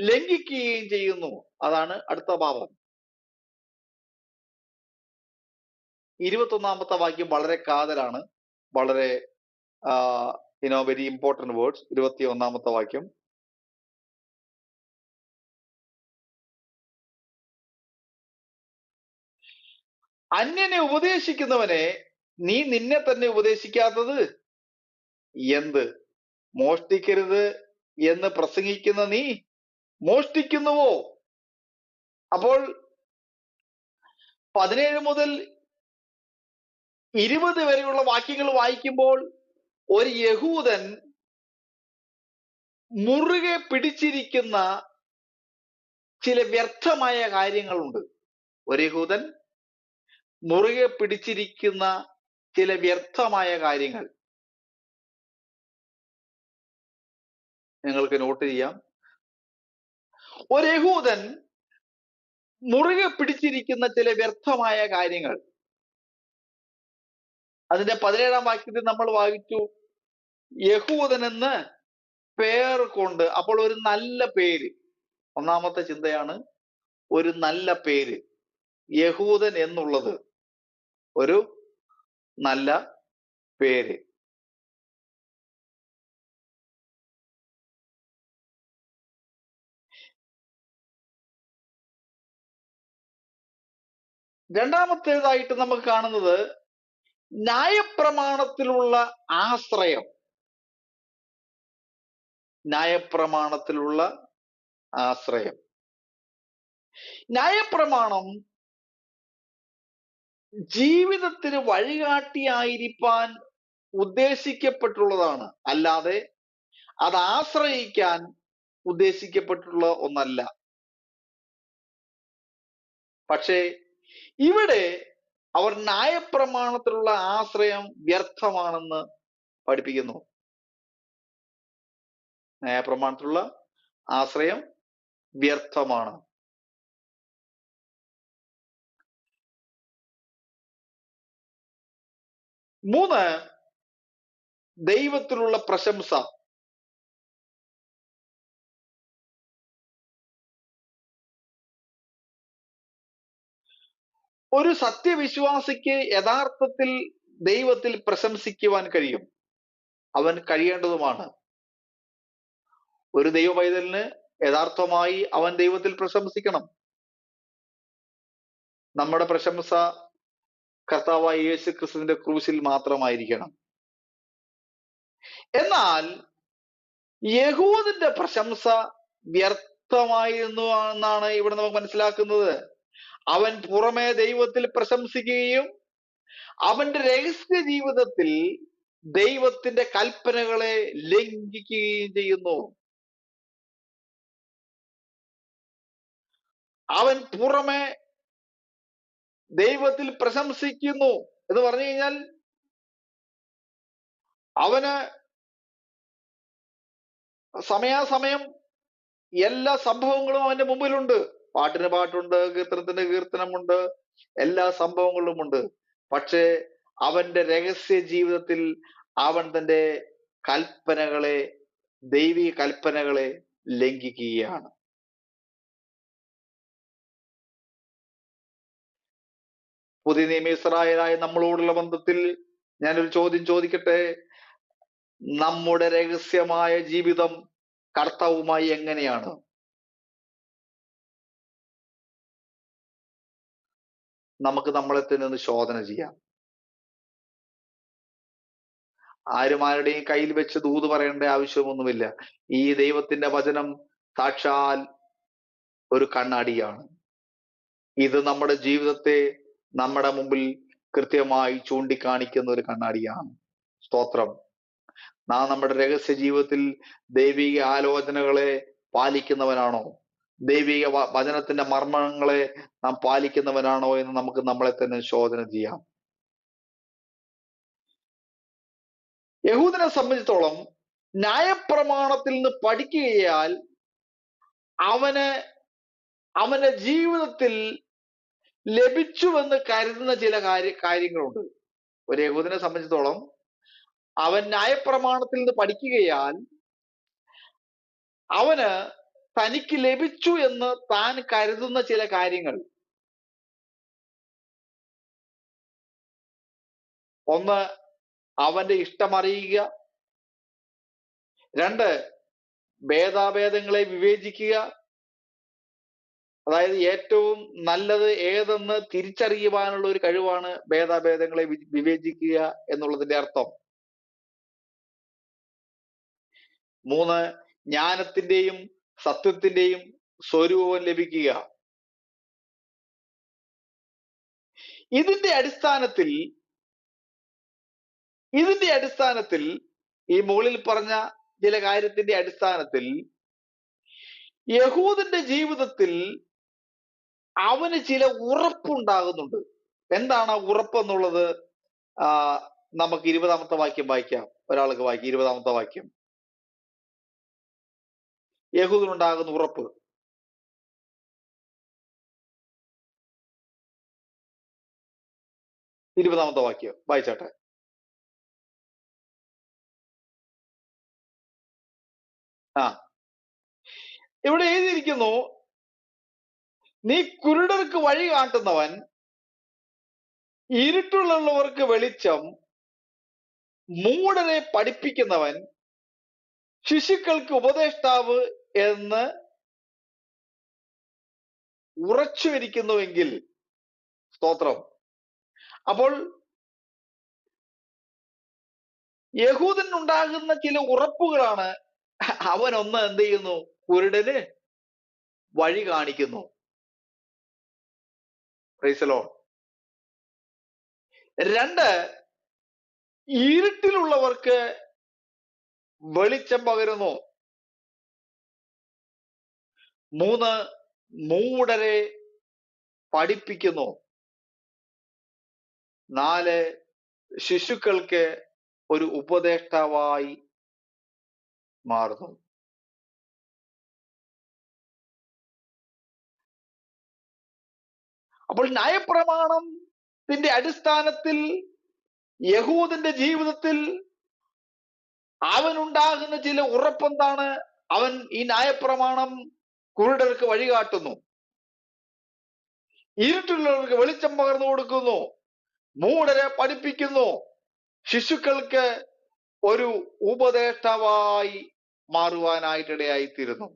ലംഘിക്കുകയും ചെയ്യുന്നു. അതാണ് അടുത്ത പാപം. 21-ാമത്തെ വാക്യം വളരെ കാതലാണ്, വളരെ വെരി ഇമ്പോർട്ടന്റ് വേർഡ്സ്. 21-ാമത്തെ വാക്യം, അന്യനെ ഉപദേശിക്കുന്നവനെ നീ നിന്നെ തന്നെ ഉപദേശിക്കാത്തത് എന്ത്? മോഷ്ടിക്കരുത് എന്ന് പ്രസംഗിക്കുന്ന നീ മോഷ്ടിക്കുന്നുവോ? അപ്പോൾ 17 മുതൽ 20 വരെയുള്ള വാക്യങ്ങൾ വായിക്കുമ്പോൾ ഒരു യഹൂദൻ മുറുകെ പിടിച്ചിരിക്കുന്ന ചില വ്യർത്ഥമായ കാര്യങ്ങളുണ്ട്. ഒരു യഹൂദൻ മുറുകെ പിടിച്ചിരിക്കുന്ന ചില വ്യർത്ഥമായ കാര്യങ്ങൾ നിങ്ങൾക്ക് നോട്ട് ചെയ്യാം. ഒരു യഹൂദൻ മുറുകെ പിടിച്ചിരിക്കുന്ന ചില വ്യർത്ഥമായ കാര്യങ്ങൾ. അതിന്റെ 17-ാം വാക്യത്തിൽ നമ്മൾ വായിച്ചു, യഹൂദൻ എന്ന് പേർ കൊണ്ട്. അപ്പോൾ ഒരു നല്ല പേര്, ഒന്നാമത്തെ ചിന്തയാണ് ഒരു നല്ല പേര്. യഹൂദൻ എന്നുള്ളത് ഒരു നല്ല പേര്. രണ്ടാമത്തേതായിട്ട് നമുക്ക് കാണുന്നത് ന്യായപ്രമാണത്തിലുള്ള ആശ്രയം. ന്യായപ്രമാണത്തിലുള്ള ആശ്രയം. ന്യായപ്രമാണം ജീവിതത്തിന് വഴികാട്ടിയായിരിക്കാൻ ഉദ്ദേശിക്കപ്പെട്ടുള്ളതാണ്, അല്ലാതെ അത് ആശ്രയിക്കാൻ ഉദ്ദേശിക്കപ്പെട്ടുള്ള ഒന്നല്ല. പക്ഷേ ഇവിടെ അവർ ന്യായപ്രമാണത്തിലുള്ള ആശ്രയം വ്യർത്ഥമാണെന്ന് പഠിപ്പിക്കുന്നു. ന്യായപ്രമാണത്തിലുള്ള ആശ്രയം വ്യർത്ഥമാണ്. മൂന്ന്, ദൈവത്തിലുള്ള പ്രശംസ. ഒരു സത്യവിശ്വാസിക്ക് യഥാർത്ഥത്തിൽ ദൈവത്തിൽ പ്രശംസിക്കുവാൻ കഴിയും, അവൻ കഴിയേണ്ടതുമാണ്. ഒരു ദൈവ പൈതലിന് യഥാർത്ഥമായി അവൻ ദൈവത്തിൽ പ്രശംസിക്കണം. നമ്മുടെ പ്രശംസ കർത്താവായ യേശു ക്രിസ്തുവിന്റെ ക്രൂശിൽ മാത്രമായിരിക്കണം. എന്നാൽ യഹൂദിന്റെ പ്രശംസ വ്യർത്ഥമായിരുന്നു എന്നാണ് ഇവിടെ നമുക്ക് മനസ്സിലാക്കുന്നത്. അവൻ പുറമെ ദൈവത്തിൽ പ്രശംസിക്കുകയും അവന്റെ രഹസ്യ ജീവിതത്തിൽ ദൈവത്തിന്റെ കൽപ്പനകളെ ലംഘിക്കുകയും ചെയ്യുന്നു. അവൻ പുറമെ ദൈവത്തിൽ പ്രശംസിക്കുന്നു എന്ന് പറഞ്ഞു കഴിഞ്ഞാൽ അവന് സമയാസമയം എല്ലാ സംഭവങ്ങളും അവന്റെ മുമ്പിലുണ്ട്. പാട്ടിന് പാട്ടുണ്ട്, കീർത്തനത്തിന് കീർത്തനമുണ്ട്, എല്ലാ സംഭവങ്ങളുമുണ്ട്. പക്ഷേ അവന്റെ രഹസ്യ ജീവിതത്തിൽ അവൻ തന്റെ കൽപ്പനകളെ, ദൈവിക കൽപ്പനകളെ ലംഘിക്കുകയാണ്. പുതിയ നിയമ ഇസ്രായേലായ നമ്മളോടുള്ള ബന്ധത്തിൽ ഞാനൊരു ചോദ്യം ചോദിക്കട്ടെ. നമ്മുടെ രഹസ്യമായ ജീവിതം കർത്താവുമായി എങ്ങനെയാണ്? നമുക്ക് നമ്മളെ തന്നെ ഒന്ന് ശോധന ചെയ്യാം. ആരും ആരുടെയും കയ്യിൽ വെച്ച് ദൂത് പറയേണ്ട ആവശ്യമൊന്നുമില്ല. ഈ ദൈവത്തിന്റെ വചനം സാക്ഷാൽ ഒരു കണ്ണാടിയാണ്. ഇത് നമ്മുടെ ജീവിതത്തെ നമ്മുടെ മുമ്പിൽ കൃത്യമായി ചൂണ്ടിക്കാണിക്കുന്ന ഒരു കണ്ണാടിയാണ്. സ്തോത്രം. നാം നമ്മുടെ രഹസ്യ ജീവിതത്തിൽ ദൈവിക ആലോചനകളെ പാലിക്കുന്നവനാണോ? ദൈവിക വചനത്തിന്റെ മർമ്മങ്ങളെ നാം പാലിക്കുന്നവനാണോ എന്ന് നമുക്ക് നമ്മളെ തന്നെ ശോധന ചെയ്യാം. യഹൂദനെ സംബന്ധിച്ചിടത്തോളം ന്യായപ്രമാണത്തിൽ നിന്ന് പഠിക്കുകയാൽ അവന്റെ ജീവിതത്തിൽ ലഭിച്ചുവെന്ന് കരുതുന്ന ചില കാര്യങ്ങളുണ്ട്. ഒരു യഹൂദനെ സംബന്ധിച്ചിടത്തോളം അവൻ ന്യായപ്രമാണത്തിൽ നിന്ന് പഠിക്കുകയാൽ അവന് തനിക്ക് ലഭിച്ചു എന്ന് താൻ കരുതുന്ന ചില കാര്യങ്ങൾ. ഒന്ന്, അവന്റെ ഇഷ്ടമറിയുക. രണ്ട്, ഭേദാഭേദങ്ങളെ വിവേചിക്കുക. അതായത് ഏറ്റവും നല്ലത് ഏതെന്ന് തിരിച്ചറിയുവാനുള്ള ഒരു കഴിവാണ് ഭേദാഭേദങ്ങളെ വിവേചിക്കുക എന്നുള്ളതിന്റെ അർത്ഥം. മൂന്ന്, ജ്ഞാനത്തിന്റെയും സത്യത്തിന്റെയും സ്വരൂപം ലഭിക്കുക. ഇതിന്റെ അടിസ്ഥാനത്തിൽ ഈ മുകളിൽ പറഞ്ഞ ചില കാര്യത്തിന്റെ അടിസ്ഥാനത്തിൽ യഹൂദിന്റെ ജീവിതത്തിൽ അവന് ചില ഉറപ്പുണ്ടാകുന്നുണ്ട്. എന്താണ് ഉറപ്പ് എന്നുള്ളത്? നമുക്ക് 20-ാമത്തെ വാക്യം വായിക്കാം. ഒരാൾക്ക് വായിക്കാം 20-ാമത്തെ വാക്യം. യഹൂദിനുണ്ടാകുന്ന ഉറപ്പ്. ഇരുപതാമത്തെ വാക്യം വായിച്ചാട്ടെ. ഇവിടെ എഴുതിയിരിക്കുന്നു, നീ കുരുടർക്ക് വഴി കാട്ടുന്നവൻ, ഇരുട്ടുള്ളവർക്ക് വെളിച്ചം, മൂഢരെ പഠിപ്പിക്കുന്നവൻ, ശിശുക്കൾക്ക് ഉപദേഷ്ടാവ് എന്ന് ഉറച്ചുവരിക്കുന്നുവെങ്കിൽ. സ്തോത്രം. അപ്പോൾ യഹൂദനുണ്ടാകുന്ന ചില ഉറപ്പുകളാണ്. അവനൊന്ന് എന്ത് ചെയ്യുന്നു? കുരുടന് വഴി കാണിക്കുന്നു. Praise the Lord. 2, ഇരുട്ടിലുള്ളവർക്ക് വെളിച്ചം പകരുന്നു. 3, മൂഢരെ പഠിപ്പിക്കുന്നു. 4, ശിശുക്കൾക്ക് ഒരു ഉപദേഷ്ടാവായി മാറുന്നു. അപ്പോൾ ന്യായപ്രമാണത്തിന്റെ അടിസ്ഥാനത്തിൽ യഹൂദന്റെ ജീവിതത്തിൽ അവനുണ്ടാകുന്ന ചില ഉറപ്പെന്താണ്? അവൻ ഈ ന്യായപ്രമാണം കുരുടർക്ക് വഴികാട്ടുന്നു, ഇരുട്ടുള്ളവർക്ക് വെളിച്ചം പകർന്നു കൊടുക്കുന്നു, മൂഢരെ പഠിപ്പിക്കുന്നു, ശിശുക്കൾക്ക് ഒരു ഉപദേഷ്ടാവായി മാറുവാനായിട്ടിടയായിത്തീരുന്നു.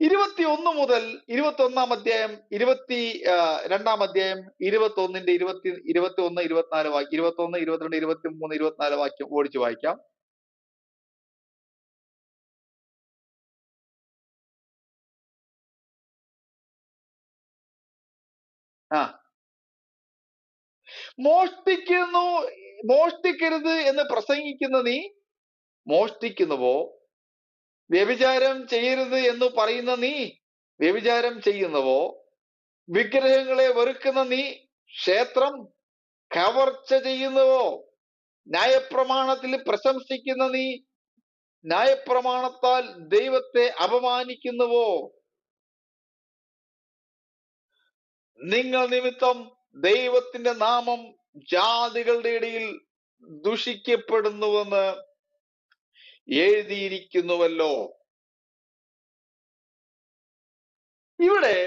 21 മുതൽ 21 അധ്യായം 22 അധ്യായം 21, 24 വാക്യം, 21, 22, 23, 24 വാക്യം ഓടിച്ചു വായിക്കാം. മോഷ്ടിക്കരുത് എന്ന് പ്രസംഗിക്കുന്ന നീ മോഷ്ടിക്കുന്നുവോ? വ്യഭിചാരം ചെയ്യരുത് എന്ന് പറയുന്ന നീ വ്യഭിചാരം ചെയ്യുന്നുവോ? വിഗ്രഹങ്ങളെ വെറുക്കുന്ന നീ ക്ഷേത്രം കവർച്ച ചെയ്യുന്നുവോ? ന്യായപ്രമാണത്തിൽ പ്രശംസിക്കുന്ന നീ ന്യായപ്രമാണത്താൽ ദൈവത്തെ അപമാനിക്കുന്നുവോ? നിങ്ങൾ നിമിത്തം ദൈവത്തിന്റെ നാമം ജാതികളുടെ ഇടയിൽ ദുഷിക്കപ്പെടുന്നുവെന്ന് എഴുതിയിരിക്കുന്നുവല്ലോ. ഇവിടെ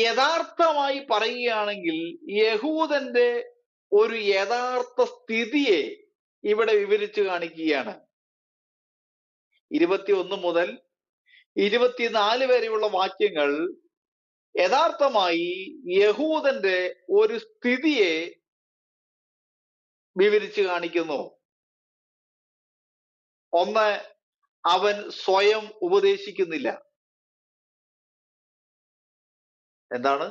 യഥാർത്ഥമായി പറയുകയാണെങ്കിൽ യഹൂദന്റെ ഒരു യഥാർത്ഥ സ്ഥിതിയെ ഇവിടെ വിവരിച്ചു കാണിക്കുകയാണ്. 21 മുതൽ 24 വരെയുള്ള വാക്യങ്ങൾ യഥാർത്ഥമായി യഹൂദന്റെ ഒരു സ്ഥിതിയെ വിവരിച്ചു കാണിക്കുന്നു. 1, അവൻ സ്വയം ഉപദേശിക്കുന്നില്ല. എന്താണ്?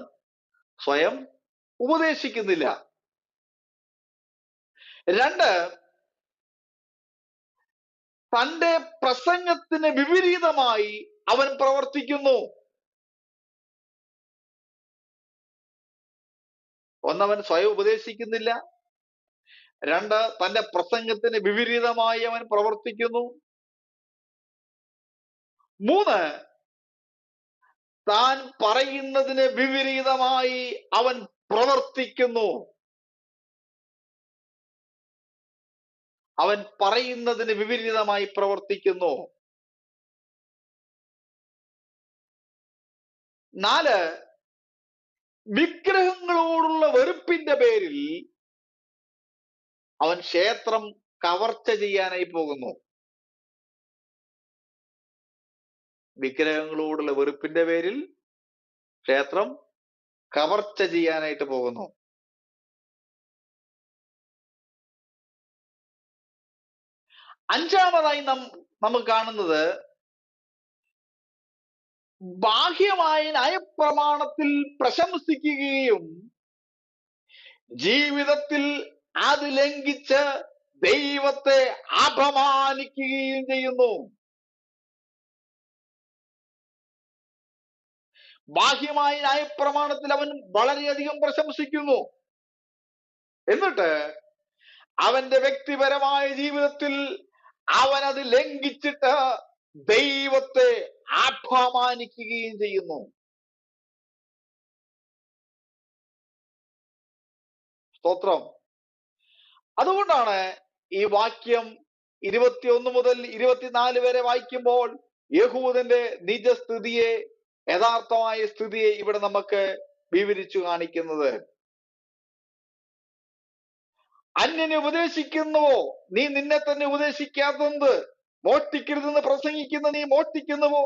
സ്വയം ഉപദേശിക്കുന്നില്ല. 2, തന്റെ പ്രസംഗത്തിന് വിപരീതമായി അവൻ പ്രവർത്തിക്കുന്നു. 1, അവൻ സ്വയം ഉപദേശിക്കുന്നില്ല. 2, തന്റെ പ്രസംഗത്തിന് വിപരീതമായി അവൻ പ്രവർത്തിക്കുന്നു. 3, താൻ പറയുന്നതിന് വിപരീതമായി അവൻ പ്രവർത്തിക്കുന്നു. അവൻ പറയുന്നതിന് വിപരീതമായി പ്രവർത്തിക്കുന്നു. 4, വിഗ്രഹങ്ങളോടുള്ള വെറുപ്പിന്റെ പേരിൽ അവൻ ക്ഷേത്രം കവർച്ച ചെയ്യാനായി പോകുന്നു. വിഗ്രഹങ്ങളോടുള്ള വെറുപ്പിന്റെ പേരിൽ ക്ഷേത്രം കവർച്ച ചെയ്യാനായിട്ട് പോകുന്നു. 5-മതായി നമുക്ക് കാണുന്നത് ബാഹ്യമായ ന്യായപ്രമാണത്തിൽ പ്രശംസിക്കുകയും ജീവിതത്തിൽ അത് ലംഘിച്ച് ദൈവത്തെ അപമാനിക്കുകയും ചെയ്യുന്നു. ബാഹ്യമായ ന്യായപ്രമാണത്തിൽ അവൻ വളരെയധികം പ്രശംസിക്കുന്നു. എന്നിട്ട് അവന്റെ വ്യക്തിപരമായ ജീവിതത്തിൽ അവൻ അത് ലംഘിച്ചിട്ട് ദൈവത്തെ അപമാനിക്കുകയും ചെയ്യുന്നു. സ്തോത്രം. അതുകൊണ്ടാണ് ഈ വാക്യം 21 മുതൽ 24 വരെ വായിക്കുമ്പോൾ യഹൂദന്റെ നിജസ്ഥിതിയെ, യഥാർത്ഥമായ സ്ഥിതിയെ ഇവിടെ നമുക്ക് വിവരിച്ചു കാണിക്കുന്നത്. അന്യനെ ഉപദേശിക്കുന്നുവോ? നീ നിന്നെ തന്നെ ഉപദേശിക്കാത്തത്. മോഷ്ടിക്കരുതെന്ന് പ്രസംഗിക്കുന്ന നീ മോഷ്ടിക്കുന്നുവോ?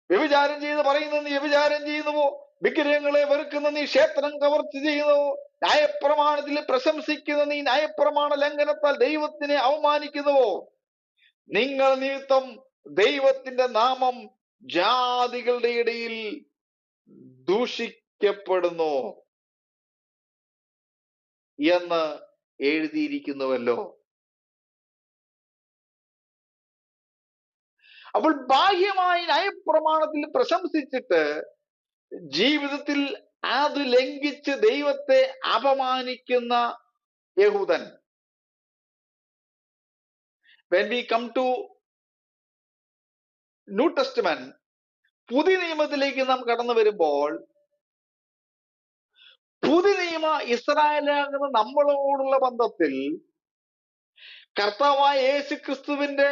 വ്യഭിചാരം ചെയ്ത് പറയുന്ന നീ വ്യഭിചാരം ചെയ്യുന്നുവോ? വിഗ്രഹങ്ങളെ വെറുക്കുന്ന നീ ക്ഷേത്രം കവർച്ച ചെയ്യുന്നുവോ? ന്യായപ്രമാണത്തിൽ പ്രശംസിക്കുന്ന നീ ന്യായപ്രമാണ ലംഘനത്താൽ ദൈവത്തിനെ അവമാനിക്കുന്നുവോ? നിങ്ങൾ നിമിത്തം ദൈവത്തിന്റെ നാമം ജാതികളുടെ ഇടയിൽ ദൂഷിക്കപ്പെടുന്നു എന്ന് എഴുതിയിരിക്കുന്നുവല്ലോ. അപ്പോൾ ബാഹ്യമായി ന്യായപ്രമാണത്തിൽ പ്രശംസിച്ചിട്ട് ജീവിതത്തിൽ അത് ലംഘിച്ച് ദൈവത്തെ അപമാനിക്കുന്ന യഹൂദൻ, when we come to new testament, പുതിയ നിയമത്തിലേക്ക് നാം കടന്നു വരുമ്പോൾ, പുതിയ നിയമ ഇസ്രായേലാകുന്ന നമ്മളോടുള്ള ബന്ധത്തിൽ കർത്താവായ യേശു ക്രിസ്തുവിന്റെ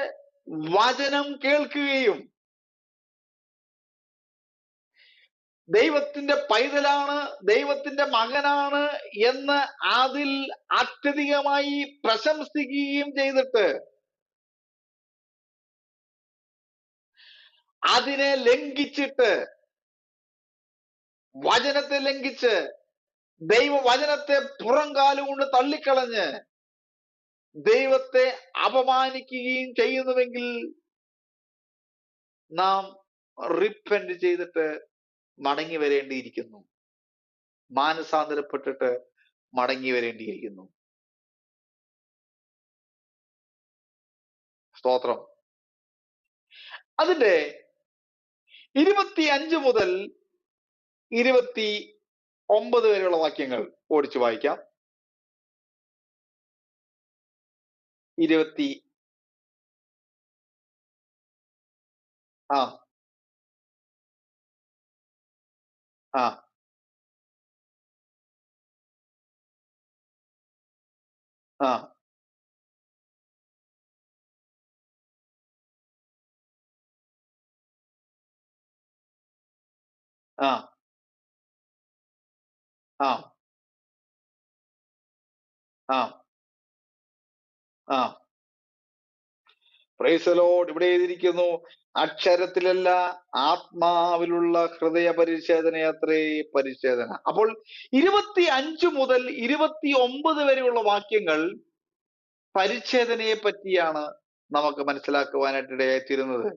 വചനം കേൾക്കുകയും ദൈവത്തിന്റെ പൈതലാണ്, ദൈവത്തിന്റെ മകനാണ് എന്ന് അതിൽ അത്യധികമായി പ്രശംസിക്കുകയും ചെയ്തിട്ട് അതിനെ ലംഘിച്ചിട്ട്, വചനത്തെ ലംഘിച്ച് ദൈവവചനത്തെ പുറംകാലുകൊണ്ട് തള്ളിക്കളഞ്ഞ് ദൈവത്തെ അപമാനിക്കുകയും ചെയ്യുന്നുവെങ്കിൽ നാം റിപ്പന്റ് ചെയ്തിട്ട് മടങ്ങി വരേണ്ടിയിരിക്കുന്നു, മാനസാന്തരപ്പെട്ടിട്ട് മടങ്ങി വരേണ്ടിയിരിക്കുന്നു. സ്തോത്രം. അതിന്റെ 25 മുതൽ 29 വരെയുള്ള വാക്യങ്ങൾ ഓടിച്ചു വായിക്കാം. 20 ആ ആ ആ ആ ആ ആ ആ പ്രൈസ് ദി ലോർഡ്. ഇവിടെ എഴുതിയിരിക്കുന്നു, അക്ഷരത്തിലല്ല ആത്മാവിലുള്ള ഹൃദയ പരിച്ഛേദനയത്രേ പരിച്ഛേദന. അപ്പോൾ 25 മുതൽ 29 വരെയുള്ള വാക്യങ്ങൾ പരിച്ഛേദനയെ പറ്റിയാണ് നമുക്ക് മനസ്സിലാക്കുവാനായിട്ട് ഇടയായിത്തീരുന്നത്.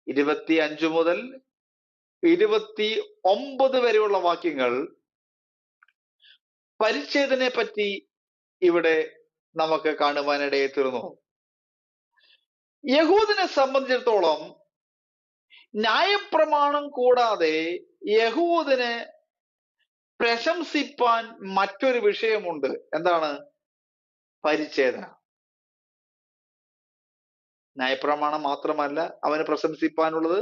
25 മുതൽ 29 വരെയുള്ള വാക്യങ്ങൾ പരിച്ഛേദനയെ പറ്റി ഇവിടെ നമുക്ക് കാണുവാനിടയായിത്തീർന്നു. യഹൂദിനെ സംബന്ധിച്ചിടത്തോളം ന്യായപ്രമാണം കൂടാതെ യഹൂദിനെ പ്രശംസിപ്പാൻ മറ്റൊരു വിഷയമുണ്ട്. എന്താണ്? പരിച്ഛേദന. ന്യായപ്രമാണം മാത്രമല്ല അവന് പ്രശംസിപ്പാനുള്ളത്,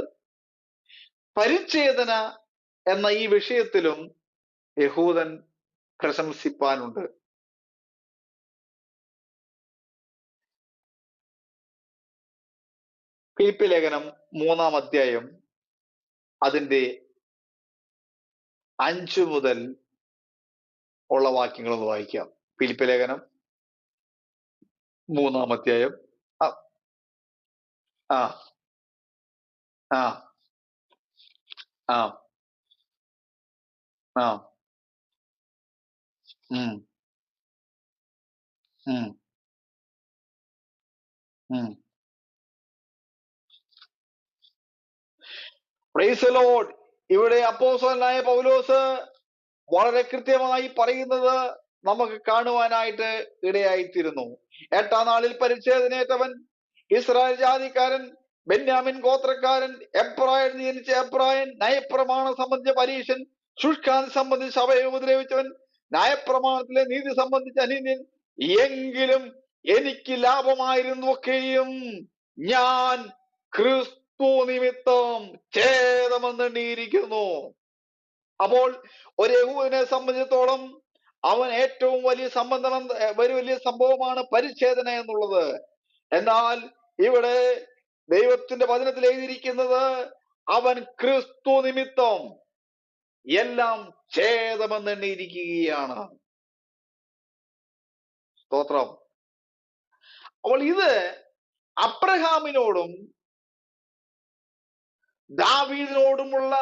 പരിച്ഛേദന എന്ന ഈ വിഷയത്തിലും യഹൂദൻ പ്രശംസിപ്പാനുണ്ട്. ഫിലിപ്പി ലേഖനം 3-ാം അധ്യായം അതിന്റെ 5 മുതൽ ഉള്ള വാക്യങ്ങൾ ഒന്ന് വായിക്കാം. ഫിലിപ്പി ലേഖനം 3-ാം അധ്യായം ആ ആ ആ ആ ആ ഉം ഉം ഉം പ്രൈസ് ദി ലോർഡ്. ഇവിടെ അപ്പോസ്തലനായ പൗലോസ് വളരെ കൃത്യമായി പറയുന്നത് നമുക്ക് കാണുവാനായിട്ട് ഇടയായിത്തീരുന്നു. 8-ാം നാളിൽ പരിച്ഛേദനയേറ്റവൻ, ഇസ്രായേൽ ജാതിക്കാരൻ, ബെന്യാമിൻ ഗോത്രക്കാരൻ, എബ്രായൻ ജനിച്ച എബ്രായൻ, നയപ്രമാണം സംബന്ധിച്ച പരീശൻ, ശുഷ്കാന്തി സംബന്ധിച്ച് സഭയെ ഉപദ്രവിച്ചവൻ, ന്യായപ്രമാണത്തിലെ നീതി സംബന്ധിച്ച് അനീന്യൻ, എങ്കിലും എനിക്ക് ലാഭമായിരുന്നൊക്കെയും ഞാൻ ക്രിസ്തു നിമിത്തം ഛേദമെന്നെണ്ണിയിരിക്കുന്നു. അപ്പോൾ ഒരു യഹൂദനെ സംബന്ധിച്ചിടത്തോളം അവൻ ഏറ്റവും വലിയ സംഭവമാണ് പരിച്ഛേദന എന്നുള്ളത്. എന്നാൽ ഇവിടെ ദൈവത്തിന്റെ വചനത്തിൽ എഴുതിയിരിക്കുന്നത് അവൻ ക്രിസ്തു നിമിത്തം എല്ലാം ഛേദമെന്നെണ്ണിയിരിക്കുകയാണ്. സ്തോത്രം. അപ്പോൾ ഇത് അബ്രഹാമിനോടും ദാവീദിനോടുമുള്ള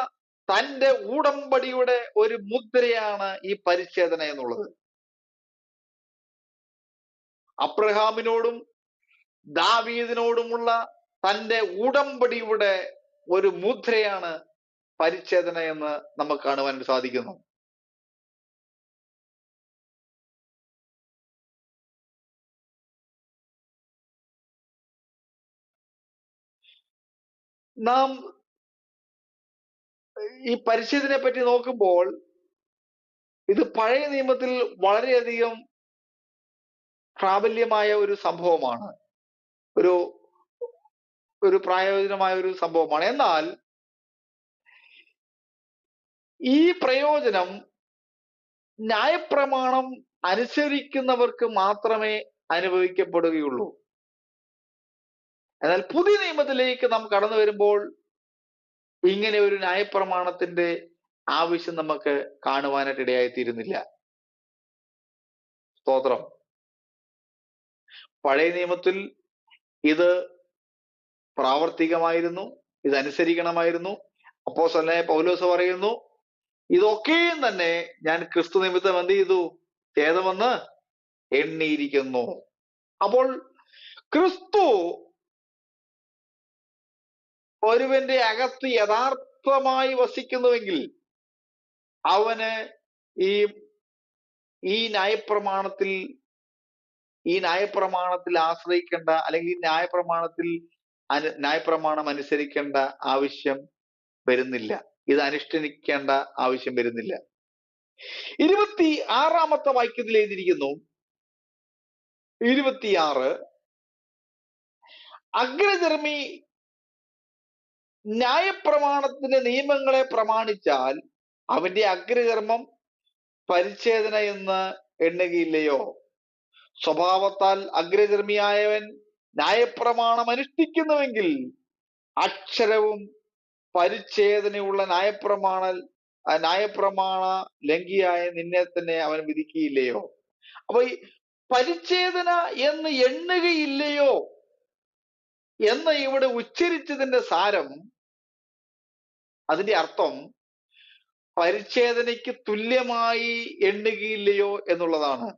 തന്റെ ഉടമ്പടിയുടെ ഒരു മുദ്രയാണ് ഈ പരിച്ഛേദന എന്നുള്ളത്. അബ്രഹാമിനോടും ദാവീദിനോടുമുള്ള തന്റെ ഉടമ്പടിയുടെ ഒരു മുദ്രയാണ് പരിച്ഛേദന എന്ന് നമുക്ക് കാണുവാൻ സാധിക്കുന്നു. നാം ഈ പരിച്ഛേദനയെ പറ്റി നോക്കുമ്പോൾ ഇത് പഴയ നിയമത്തിൽ വളരെയധികം പ്രാബല്യമായ ഒരു സംഭവമാണ്, ഒരു ഒരു പ്രായോജനമായ ഒരു സംഭവമാണ്. എന്നാൽ ഈ പ്രയോജനം ന്യായപ്രമാണം അനുസരിക്കുന്നവർക്ക് മാത്രമേ അനുഭവിക്കപ്പെടുകയുള്ളൂ. എന്നാൽ പുതിയ നിയമത്തിലേക്ക് നാം കടന്നു വരുമ്പോൾ ഇങ്ങനെ ഒരു ന്യായപ്രമാണത്തിന്റെ ആവശ്യം നമുക്ക് കാണുവാനായിട്ട് ഇടയായിത്തീരുന്നില്ല. സ്തോത്രം. പഴയ നിയമത്തിൽ ഇത് പ്രാവർത്തികമായിരുന്നു, ഇത് അനുസരിക്കണമായിരുന്നു. അപ്പോസ്തലനായ പൗലോസ് പറയുന്നു, ഇതൊക്കെയും തന്നെ ഞാൻ ക്രിസ്തു നിമിത്തം എന്ത് ചെയ്തു? ഛേദമെന്ന് എണ്ണിയിരിക്കുന്നു. അപ്പോൾ ക്രിസ്തു ഒരുവന്റെ അകത്ത് യഥാർത്ഥമായി വസിക്കുന്നുവെങ്കിൽ അവന് ഈ ഈ ന്യായപ്രമാണത്തിൽ ആശ്രയിക്കേണ്ട, അല്ലെങ്കിൽ ഈ ന്യായപ്രമാണം അനുസരിക്കേണ്ട ആവശ്യം വരുന്നില്ല, ഇത് അനുഷ്ഠിക്കേണ്ട ആവശ്യം വരുന്നില്ല. 26 വാക്യത്തിൽ എഴുതിയിരിക്കുന്നു, 26, അഗ്രചർമ്മി ന്യായപ്രമാണത്തിന്റെ നിയമങ്ങളെ പ്രമാണിച്ചാൽ അവന്റെ അഗ്രചർമ്മം പരിച്ഛേദന എന്ന് എണ്ണുകയില്ലയോ? സ്വഭാവത്താൽ അഗ്രചർമ്മിയായവൻ ന്യായപ്രമാണം അനുഷ്ഠിക്കുന്നുവെങ്കിൽ അക്ഷരവും പരിച്ഛേദനയുള്ള ന്യായപ്രമാണ ലംഘിയായ നിന്നെ തന്നെ അവൻ വിധിക്കുകയില്ലയോ? അപ്പൊ ഈ പരിച്ഛേദന എന്ന് എണ്ണുകയില്ലയോ എന്ന് ഇവിടെ ഉച്ചരിച്ചതിന്റെ സാരം, അതിന്റെ അർത്ഥം പരിച്ഛേദനയ്ക്ക് തുല്യമായി എണ്ണുകയില്ലയോ എന്നുള്ളതാണ്.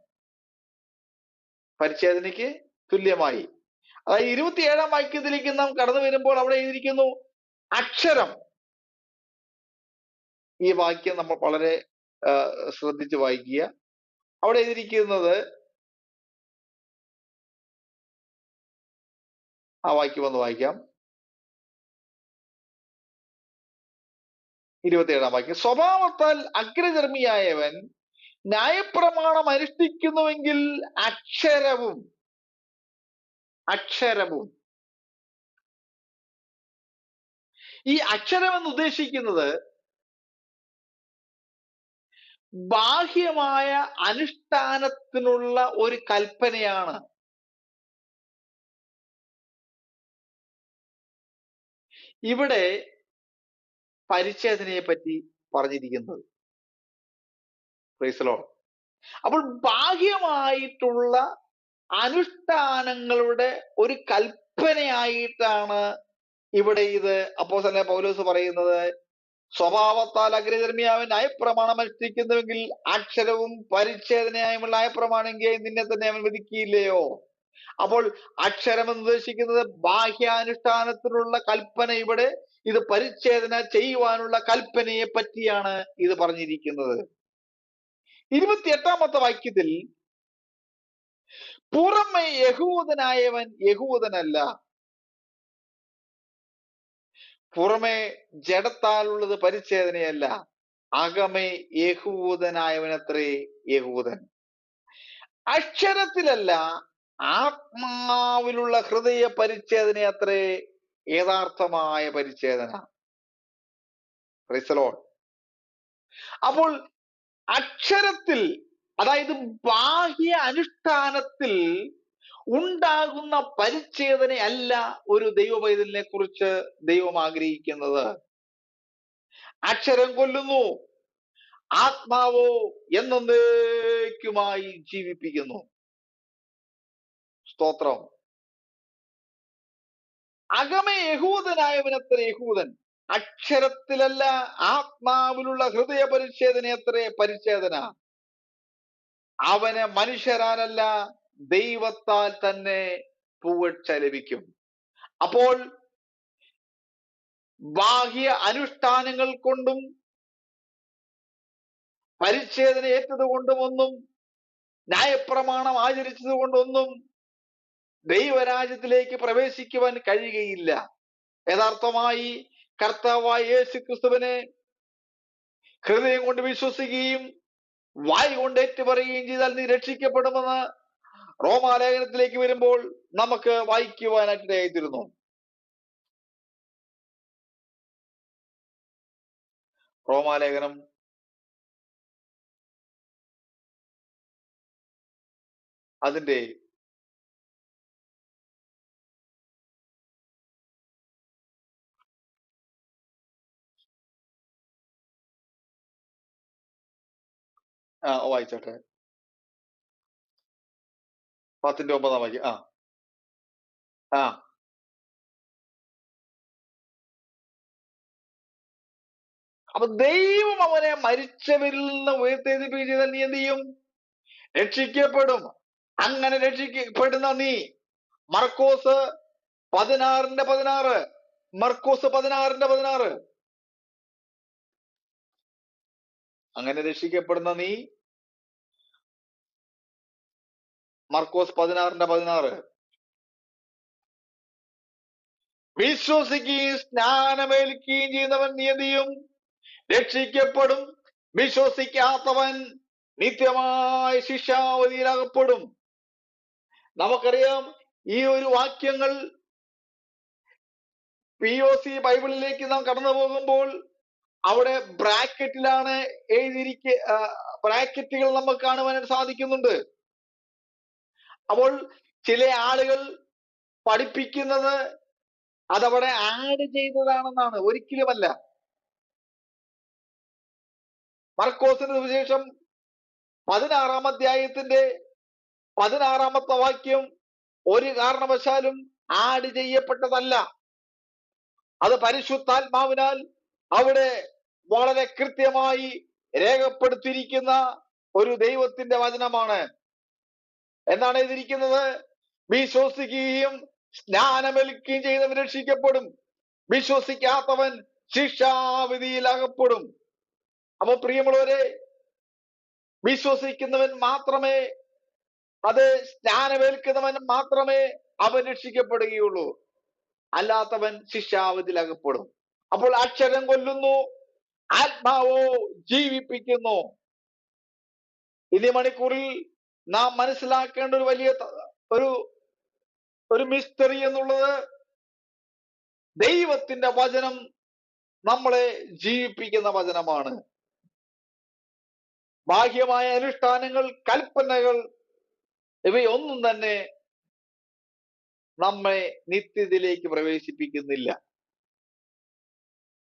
പരിച്ഛേദനയ്ക്ക് തുല്യമായി. അതായത് 27 വാക്യത്തിലേക്ക് നാം കടന്നു വരുമ്പോൾ അവിടെ എഴുതിയിരിക്കുന്നു അക്ഷരം. ഈ വാക്യം നമ്മൾ വളരെ ശ്രദ്ധിച്ച് വായിക്കുക. അവിടെ എഴുതിയിരിക്കുന്നത്, ആ വാക്യം ഒന്ന് വായിക്കാം. 27 വാക്യം, സ്വഭാവത്താൽ അഗ്രചർമ്മിയായവൻ ന്യായപ്രമാണം അനുഷ്ഠിക്കുന്നുവെങ്കിൽ അക്ഷരവും ഈ അക്ഷരം എന്ന് ഉദ്ദേശിക്കുന്നത് ബാഹ്യമായ അനുഷ്ഠാനത്തിനുള്ള ഒരു കൽപ്പനയാണ്. ഇവിടെ പരിച്ഛേദനയെ പറ്റി പറഞ്ഞിരിക്കുന്നത്. Praise the Lord. അപ്പോൾ ബാഹ്യമായിട്ടുള്ള അനുഷ്ഠാനങ്ങളുടെ ഒരു കൽപ്പനയായിട്ടാണ് ഇവിടെ ഇത് അപ്പോസ്തലനായ പൗലോസ് പറയുന്നത്. സ്വഭാവത്താൽ അഗ്രചർമ്മിയാവൻ ന്യായപ്രമാണം അനുഷ്ഠിക്കുന്നുവെങ്കിൽ അക്ഷരവും പരിച്ഛേദനയായുമുള്ള ന്യായപ്രമാണമെങ്കിൽ നിന്നെ തന്നെ അവൻ വിധിക്കുകയില്ലയോ? അപ്പോൾ അക്ഷരം എന്ന് ഉദ്ദേശിക്കുന്നത് ബാഹ്യാനുഷ്ഠാനത്തിനുള്ള കൽപ്പന. ഇവിടെ ഇത് പരിച്ഛേദന ചെയ്യുവാനുള്ള കൽപ്പനയെ പറ്റിയാണ് ഇത് പറഞ്ഞിരിക്കുന്നത്. 28 വാക്യത്തിൽ, പുറമെ യഹൂദനായവൻ യഹൂദനല്ല, പുറമെ ജഡത്താലുള്ളത് പരിച്ഛേദനയല്ല, അകമേ യഹൂദനായവനത്രേ യഹൂദൻ. അക്ഷരത്തിലല്ല, ആത്മാവിലുള്ള ഹൃദയ പരിച്ഛേദന അത്രേ യഥാർത്ഥമായ പരിച്ഛേദന. Praise the Lord. അപ്പോൾ അക്ഷരത്തിൽ, അതായത് ബാഹ്യ അനുഷ്ഠാനത്തിൽ ഉണ്ടാകുന്ന പരിച്ഛേദനയല്ല ഒരു ദൈവ പൈതലിനെ കുറിച്ച് ദൈവം ആഗ്രഹിക്കുന്നത്. അക്ഷരം കൊല്ലുന്നു, ആത്മാവോ എന്നേക്കുമായി ജീവിപ്പിക്കുന്നു. സ്തോത്രം. അകമേ യഹൂദനായവനത്ര യഹൂദൻ, അക്ഷരത്തിലല്ല ആത്മാവിലുള്ള ഹൃദയ പരിച്ഛേദന അത്രേ പരിച്ഛേദന. അവന് മനുഷ്യരാലല്ല ദൈവത്താൽ തന്നെ പുകഴ്ച ലഭിക്കും. അപ്പോൾ ബാഹ്യ അനുഷ്ഠാനങ്ങൾ കൊണ്ടും പരിച്ഛേദന ഏറ്റത് കൊണ്ടുമൊന്നും ന്യായപ്രമാണം ആചരിച്ചത് കൊണ്ടൊന്നും ദൈവരാജ്യത്തിലേക്ക് പ്രവേശിക്കുവാൻ കഴിയുകയില്ല. യഥാർത്ഥമായി കർത്താവായ യേശു ക്രിസ്തുവിനെ ഹൃദയം കൊണ്ട് വിശ്വസിക്കുകയും വായ് കൊണ്ട് ഏറ്റുപറയുകയും ചെയ്താൽ നീ രക്ഷിക്കപ്പെടുമെന്ന് റോമാലേഖനത്തിലേക്ക് വരുമ്പോൾ നമുക്ക് വായിക്കുവാനായിട്ടിടയായിത്തീരുന്നു. റോമാലേഖനം അതിന്റെ 10:9 വാക്യം. അപ്പൊ ദൈവം അവനെ മരിച്ചവരിൽ നിന്ന് ഉയർത്തെഴുന്നേൽപ്പിക്കുകയും ചെയ്താൽ നീ എന്ത് ചെയ്യും? രക്ഷിക്കപ്പെടും. അങ്ങനെ രക്ഷിക്കപ്പെടുന്ന നീ മർക്കോസ് 16:16 മർക്കോസ് 16:16 അങ്ങനെ രക്ഷിക്കപ്പെടുന്ന നീ മർക്കോസ് 16:16 വിശ്വസിക്കുകയും സ്നാനമേൽക്കുകയും ചെയ്യുന്നവൻ നീ എന്ത് ചെയ്യും? രക്ഷിക്കപ്പെടും. വിശ്വസിക്കാത്തവൻ നിത്യമായ ശിക്ഷാവധിയിലകപ്പെടും. നമുക്കറിയാം ഈ ഒരു വാക്യങ്ങൾ POC ബൈബിളിലേക്ക് നാം കടന്നു പോകുമ്പോൾ അവിടെ ബ്രാക്കറ്റിലാണ് ബ്രാക്കറ്റുകൾ നമുക്ക് കാണുവാനായിട്ട് സാധിക്കുന്നുണ്ട്. അപ്പോൾ ചില ആളുകൾ പഠിപ്പിക്കുന്നത് അതവിടെ ആഡ് ചെയ്തതാണെന്നാണ്. ഒരിക്കലുമല്ല. മർക്കോസിന്റെ സുവിശേഷം 16-ാം അധ്യായത്തിന്റെ 16-ാമത്തെ വാക്യം ഒരു കാരണവശാലും ആഡ് ചെയ്യപ്പെട്ടതല്ല. അത് പരിശുദ്ധാത്മാവിനാൽ അവിടെ വളരെ കൃത്യമായി രേഖപ്പെടുത്തിയിരിക്കുന്ന ഒരു ദൈവത്തിന്റെ വചനമാണ്. എന്താണ് എഴുതിയിരിക്കുന്നത്? വിശ്വസിക്കുകയും സ്നാനമേൽക്കുകയും ചെയ്തവൻ രക്ഷിക്കപ്പെടും, വിശ്വസിക്കാത്തവൻ ശിക്ഷാവിധിയിൽ അകപ്പെടും. അപ്പൊ പ്രിയമുള്ളവരെ, വിശ്വസിക്കുന്നവൻ മാത്രമേ, അത് സ്നാനമേൽക്കുന്നവൻ മാത്രമേ അവൻ രക്ഷിക്കപ്പെടുകയുള്ളൂ. അല്ലാത്തവൻ ശിക്ഷാവിധിയിൽ അകപ്പെടും. അപ്പോൾ അക്ഷരം കൊല്ലുന്നു, ആത്മാവോ ജീവിപ്പിക്കുന്നു. ഇന്നീ മണിക്കൂറിൽ നാം മനസ്സിലാക്കേണ്ട ഒരു വലിയ ഒരു മിസ്റ്ററി എന്നുള്ളത്, ദൈവത്തിന്റെ വചനം നമ്മളെ ജീവിപ്പിക്കുന്ന വചനമാണ്. ബാഹ്യമായ അനുഷ്ഠാനങ്ങൾ, കൽപ്പനകൾ ഇവയൊന്നും തന്നെ നമ്മെ നിത്യതയിലേക്ക് പ്രവേശിപ്പിക്കുന്നില്ല.